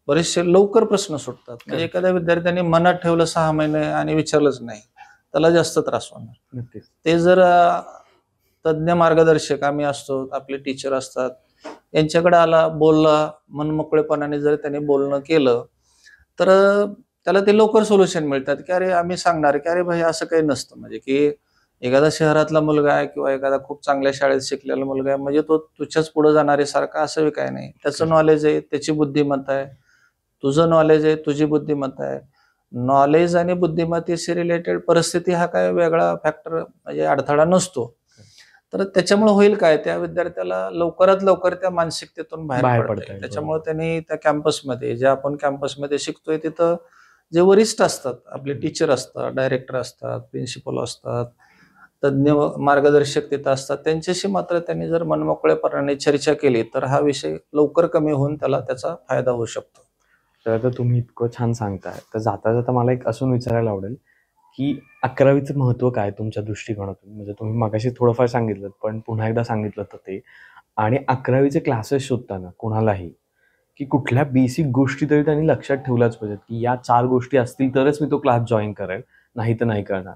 बरेचसे लवकर प्रश्न सुटतात. म्हणजे एखाद्या विद्यार्थ्याने मनात ठेवलं 6 महिने आणि विचारलंच नाही त्याला जास्त त्रास होणार. नक्कीच. ते जर तज्ज्ञ मार्गदर्शक आम्ही असतो, आपले टीचर असतात, यांच्याकडे आला, बोलला, मनमोकळेपणाने जर त्याने बोलणं केलं तर त्याला ते लवकर सोल्युशन मिळतात की अरे आम्ही सांगणार की अरे भाई असं काही नसतं. म्हणजे की एखादा शहरातला मुलगा आहे किंवा एखादा खूप चांगल्या शाळेत शिकलेला मुलगा आहे म्हणजे तो तुझ्याच पुढे जाणारे सारखा असं काय नाही. त्याचं नॉलेज आहे, त्याची बुद्धिमत्ता आहे, तुझं नॉलेज आहे, तुझी बुद्धिमत्ता आहे. नॉलेज आणि बुद्धिमत्तेशी रिलेटेड परिस्थिती हा काय वेगळा फॅक्टर म्हणजे अडथळा नसतो. तर त्याच्यामुळे होईल काय त्या विद्यार्थ्याला लवकरात लवकर त्या मानसिकतेतून बाहेर पडता येईल. त्याच्यामुळे त्यांनी त्या कॅम्पसमध्ये जे आपण कॅम्पसमध्ये शिकतोय तिथं जे वरिष्ठ असतात, आपले टीचर असतात, डायरेक्टर असतात, प्रिन्सिपल असतात, तज्ज्ञ मार्गदर्शक तिथं असतात, त्यांच्याशी मात्र त्यांनी जर मनमोकळेपणाने चर्चा केली तर हा विषय लवकर कमी होऊन त्याला त्याचा फायदा होऊ शकतो. तर आता तुम्ही इतकं छान सांगताय तर जाता जाता मला एक असून विचारायला आवडेल की 11वीचं महत्व काय तुमच्या दृष्टिकोनातून. म्हणजे तुम्ही मगाशी थोडंफार सांगितलं पण पुन्हा एकदा सांगितलं तर ते, आणि 11वीचे क्लासेस शोधताना कोणालाही की कुठल्या बेसिक गोष्टी तरी त्यांनी लक्षात ठेवल्याच पाहिजेत की या 4 गोष्टी असतील तरच मी तो क्लास जॉईन करेल, नाही तर नाही करणार.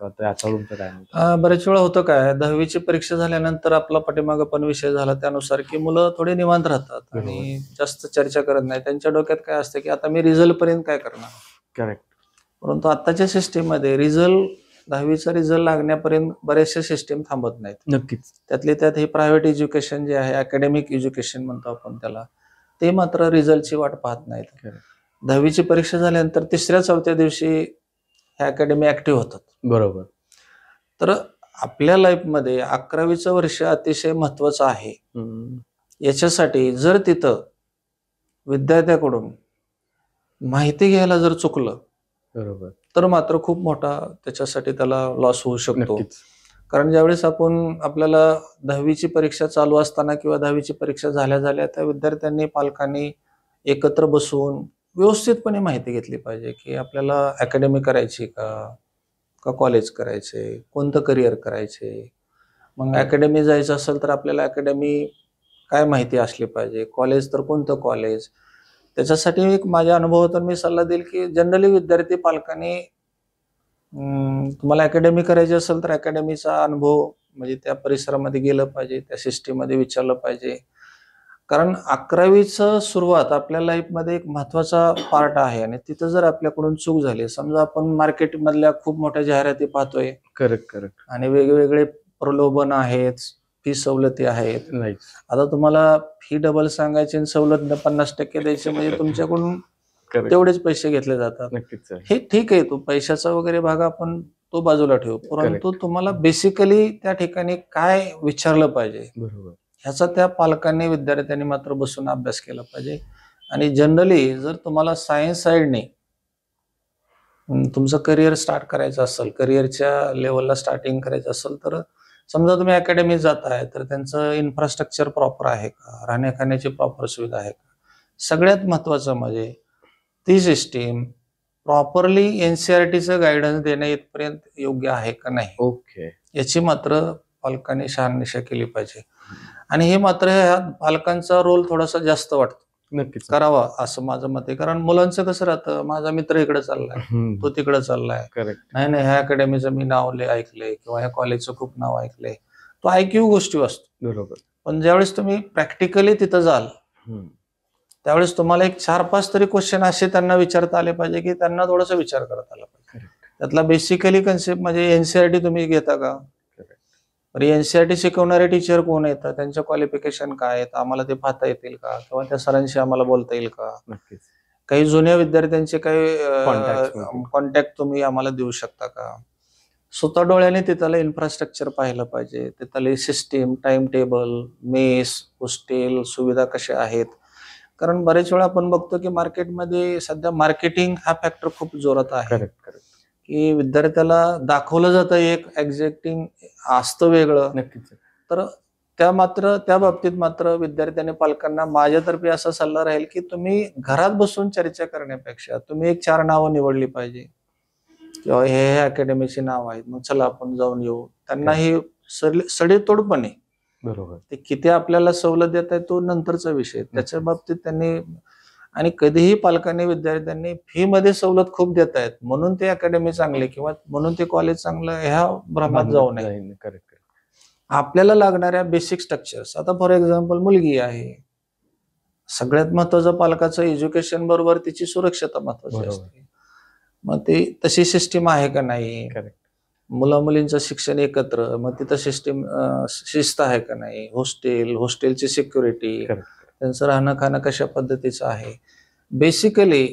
तर याच्यावर तुमचं काय म्हणतं? बरेच वेळा होतं काय 10वीची परीक्षा झाल्यानंतर आपला पाठीमागं पण विषय झाला त्यानुसार की मुलं थोडी निवांत राहतात आणि जास्त चर्चा करत नाही. त्यांच्या डोक्यात काय असतं की आता मी रिझल्ट पर्यंत काय करणार. करेक्ट. परंतु आताच्या सिस्टीममध्ये रिझल्ट 10वीचा रिझल्ट लागण्यापर्यंत बऱ्याचशा सिस्टीम थांबत नाहीत. नक्कीच. त्यातले त्यात हे प्रायव्हेट एज्युकेशन जे आहे अकॅडमिक एज्युकेशन म्हणतो आपण त्याला, ते मात्र रिझल्टची वाट पाहत नाहीत. 10वीची परीक्षा झाल्यानंतर 3ऱ्या-4थ्या दिवशी हे अकॅडमी ऍक्टिव्ह होतात. बरोबर. तर आपल्या लाईफमध्ये 11वीचं वर्ष अतिशय महत्वाचं आहे. याच्यासाठी जर तिथं विद्यार्थ्याकडून माहिती घ्यायला जर चुकलं बरोबर तर मात्र खूप मोठा त्याच्यासाठी त्याला लॉस होऊ शकतो. नक्कीच. कारण ज्यावेळेस आपल्याला 10वीची परीक्षा चालू असताना किंवा 10वीची परीक्षा झाल्या त्या विद्यार्थ्यांनी पालकांनी एकत्र बसून व्यवस्थितपणे माहिती घेतली पाहिजे की आपल्याला अकॅडमी करायची का कॉलेज करायचे, कोणतं करिअर करायचे. मग अकॅडमी जायचं असेल तर आपल्याला अकॅडमी काय माहिती असली पाहिजे, कॉलेज तर कोणतं कॉलेज. त्याच्यासाठी एक माझ्या अनुभवातून मी सल्ला देईल की जनरली विद्यार्थी पालकांनी तुम्हाला अकॅडमी करायची असेल तर अकॅडमीचा अनुभव म्हणजे त्या परिसरामध्ये गेलं पाहिजे, त्या सिस्टीममध्ये विचारलं पाहिजे कारण 11वीचं सुरुवात आपल्या लाईफमध्ये एक महत्वाचा पार्ट आहे आणि तिथं जर आपल्याकडून चूक झाली, समजा आपण मार्केटमधल्या खूप मोठ्या जाहिराती पाहतोय करेक्ट आणि वेगवेगळे प्रलोभन आहेत, फी सवलती आहेत. राईट. आता तुम्हाला फी डबल सांगायची आणि सवलत 50% द्यायची म्हणजे तुमच्याकडून करेक्ट. तेवढेच पैसे घेतले जातात. नक्कीच सर. हे ठीक आहे, तो पैशाचा वगैरे भाग आपण तो बाजूला ठेवू, परंतु तुम्हाला बेसिकली त्या ठिकाणी काय विचारलं पाहिजे बरोबर. ह्याचा त्या पालकांनी विद्यार्थ्यांनी मात्र बसून अभ्यास केला पाहिजे. आणि जनरली जर तुम्हाला सायन्स साईडने तुमचं करिअर स्टार्ट करायचं असेल, करिअरच्या लेवलला स्टार्टिंग करायचं असेल, तर समजा तुम्ही अकॅडमीत जाताय तर त्यांचं इन्फ्रास्ट्रक्चर प्रॉपर आहे का, राहण्या खाण्याची प्रॉपर सुविधा आहे का, सगळ्यात महत्वाचं म्हणजे ती सिस्टीम प्रॉपरली एनसीईआरटीचं गायडन्स देणं इथपर्यंत योग्य आहे का नाही, ओके. याची मात्र पालकांनी शहानिशा केली पाहिजे. आणि हे मात्र ह्या पालकांचा रोल थोडासा जास्त वाटतो, नक्कीच करावा असं माझं मत आहे. कारण मुलांचं कसं राहतं, माझा मित्र इकडे चाललाय, तो तिकडे चाललाय, करेक्ट. नाही ह्या अकॅडमीचं मी नाव ऐकलंय किंवा ह्या कॉलेजचं खूप नाव ऐकलंय, तो ऐकीव गोष्टी असतो. बरोबर. पण ज्यावेळेस तुम्ही प्रॅक्टिकली तिथं जाल त्यावेळेस तुम्हाला एक 4-5 तरी क्वेश्चन असे त्यांना विचारता आले पाहिजे की त्यांना थोडासा विचार करता आला पाहिजे. त्यातला बेसिकली कन्सेप्ट म्हणजे एनसीईआरटी तुम्ही घेता का, एनसीईआरटी शिकवणारे टीचर कोण येतात, त्यांच्या क्वालिफिकेशन काय आहेत, आम्हाला ते पाहता येतील का, किंवा त्या सरांशी आम्हाला बोलता येईल का, नक्कीच. काही जुन्या विद्यार्थ्यांचे काही Contacts कॉन्टॅक्ट तुम्ही आम्हाला देऊ शकता का. स्वतः डोळ्याने तिथलं इन्फ्रास्ट्रक्चर पाहिलं पाहिजे, तिथली system, time table, mess, hostel सुविधा कशा आहेत. कारण बरेच वेळा आपण बघतो की मार्केटमध्ये सध्या मार्केटिंग हा फॅक्टर खूप जोरात आहे, करेक्ट. की विद्यार्थ्याला दाखवलं जातं एक, एक्झॅक्टिंग असतं वेगळं. नक्कीच. तर त्या बाबतीत मात्र विद्यार्थ्यांनी पालकांना माझ्यातर्फे असा सल्ला राहील की तुम्ही घरात बसून चर्चा करण्यापेक्षा तुम्ही एक 4 नावं निवडली पाहिजे किंवा हे अकॅडमीची नाव आहेत, मग चला आपण जाऊन येऊ. त्यांना ही सडेतोडपणे, बरोबर. ते किती आपल्याला सवलत देत आहे तो नंतरचा विषय, त्याच्या बाबतीत त्यांनी, आणि कधीही पालकांनी विद्यार्थ्यांनी फी मध्ये सवलत खूप देत आहेत म्हणून ते अकॅडमी चांगले किंवा म्हणून ते कॉलेज चांगलं ह्या भ्रमात जाऊ नये. करेक्ट. आपल्याला लागणाऱ्या बेसिक स्ट्रक्चर्स, आता फॉर एक्झाम्पल मुलगी आहे, सगळ्यात महत्वाचं पालकाचं एज्युकेशन बरोबर तिची सुरक्षता महत्वाची असते. मग ती तशी सिस्टीम आहे का नाही, मुला मुलींचं शिक्षण एकत्र, मग तिथं सिस्टीम शिस्त आहे का नाही, हॉस्टेलची सिक्युरिटी, त्यांचं राहणं खाणं कशा पद्धतीचं आहे. बेसिकली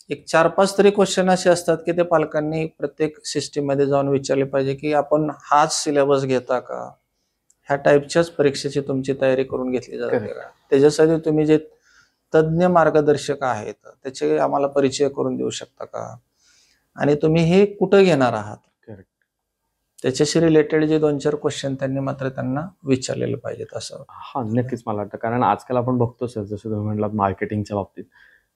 एक 4-5 तरी क्वेश्चन असे असतात की ते पालकांनी प्रत्येक सिस्टीम मध्ये जाऊन विचारले पाहिजे की आपण हाच सिलेबस घेता का, ह्या टाईपच्याच परीक्षेची तुमची तयारी करून घेतली जाते का, त्याच्यासाठी तुम्ही जे तज्ज्ञ मार्गदर्शक आहेत त्याचे आम्हाला परिचय करून देऊ शकता का, आणि तुम्ही हे कुठं घेणार आहात, त्याच्याशी रिलेटेड जे 2-4 क्वेश्चन त्यांनी मात्र त्यांना विचारलेलं पाहिजेत असं. हा, नक्कीच मला वाटतं. कारण आजकाल आपण बघतो सर, जसं तुम्ही म्हटलात मार्केटिंगच्या बाबतीत,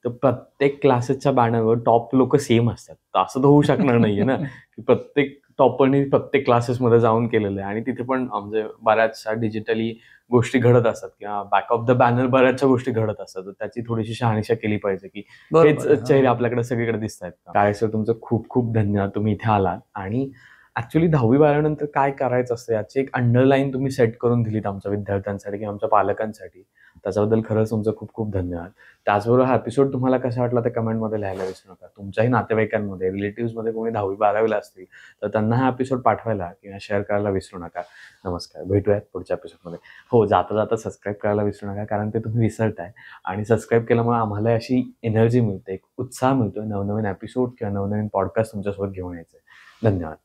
तर प्रत्येक क्लासेसच्या बॅनरवर टॉप लोक सेम असतात. तर असं तर होऊ शकणार नाहीये ना की प्रत्येक टॉपरनी प्रत्येक क्लासेसमध्ये जाऊन केलेलं आहे आणि तिथे पण म्हणजे बऱ्याचशा डिजिटली गोष्टी घडत असतात किंवा बॅक ऑफ द बॅनर बऱ्याचशा गोष्टी घडत असतात. तर त्याची थोडीशी शहानिशा केली पाहिजे की हेच चेहरे आपल्याकडे सगळीकडे दिसत आहेत. काय सर, तुमचं खूप खूप धन्यवाद, तुम्ही इथे आलात आणि ऍक्च्युली 10वी 12वी काय करायचं असतं याची एक अंडरलाईन तुम्ही सेट करून दिलीत आमच्या विद्यार्थ्यांसाठी किंवा आमच्या पालकांसाठी. त्याच्याबद्दल खरंच तुमचं खूप खूप धन्यवाद. त्याचबरोबर हा एपिसोड तुम्हाला कसा वाटला ते कमेंटमध्ये लिहायला विसरू नका. तुमच्याही नातेवाईकांमध्ये, रिलेटिव्हमध्ये कोणी 10वी 12वीला असतील तर त्यांना हा एपिसोड पाठवायला किंवा शेअर करायला विसरू नका. नमस्कार, भेटूयात पुढच्या एपिसोडमध्ये. हो, जाता जाता सबस्क्राईब करायला विसरू नका, कारण ते तुम्ही विसरताय आणि सबस्क्राईब केल्यामुळे आम्हाला अशी एनर्जी मिळते, एक उत्साह मिळतो नवनवीन एपिसोड किंवा नवनवीन पॉडकास्ट तुमच्यासोबत घेऊन यायचे. धन्यवाद.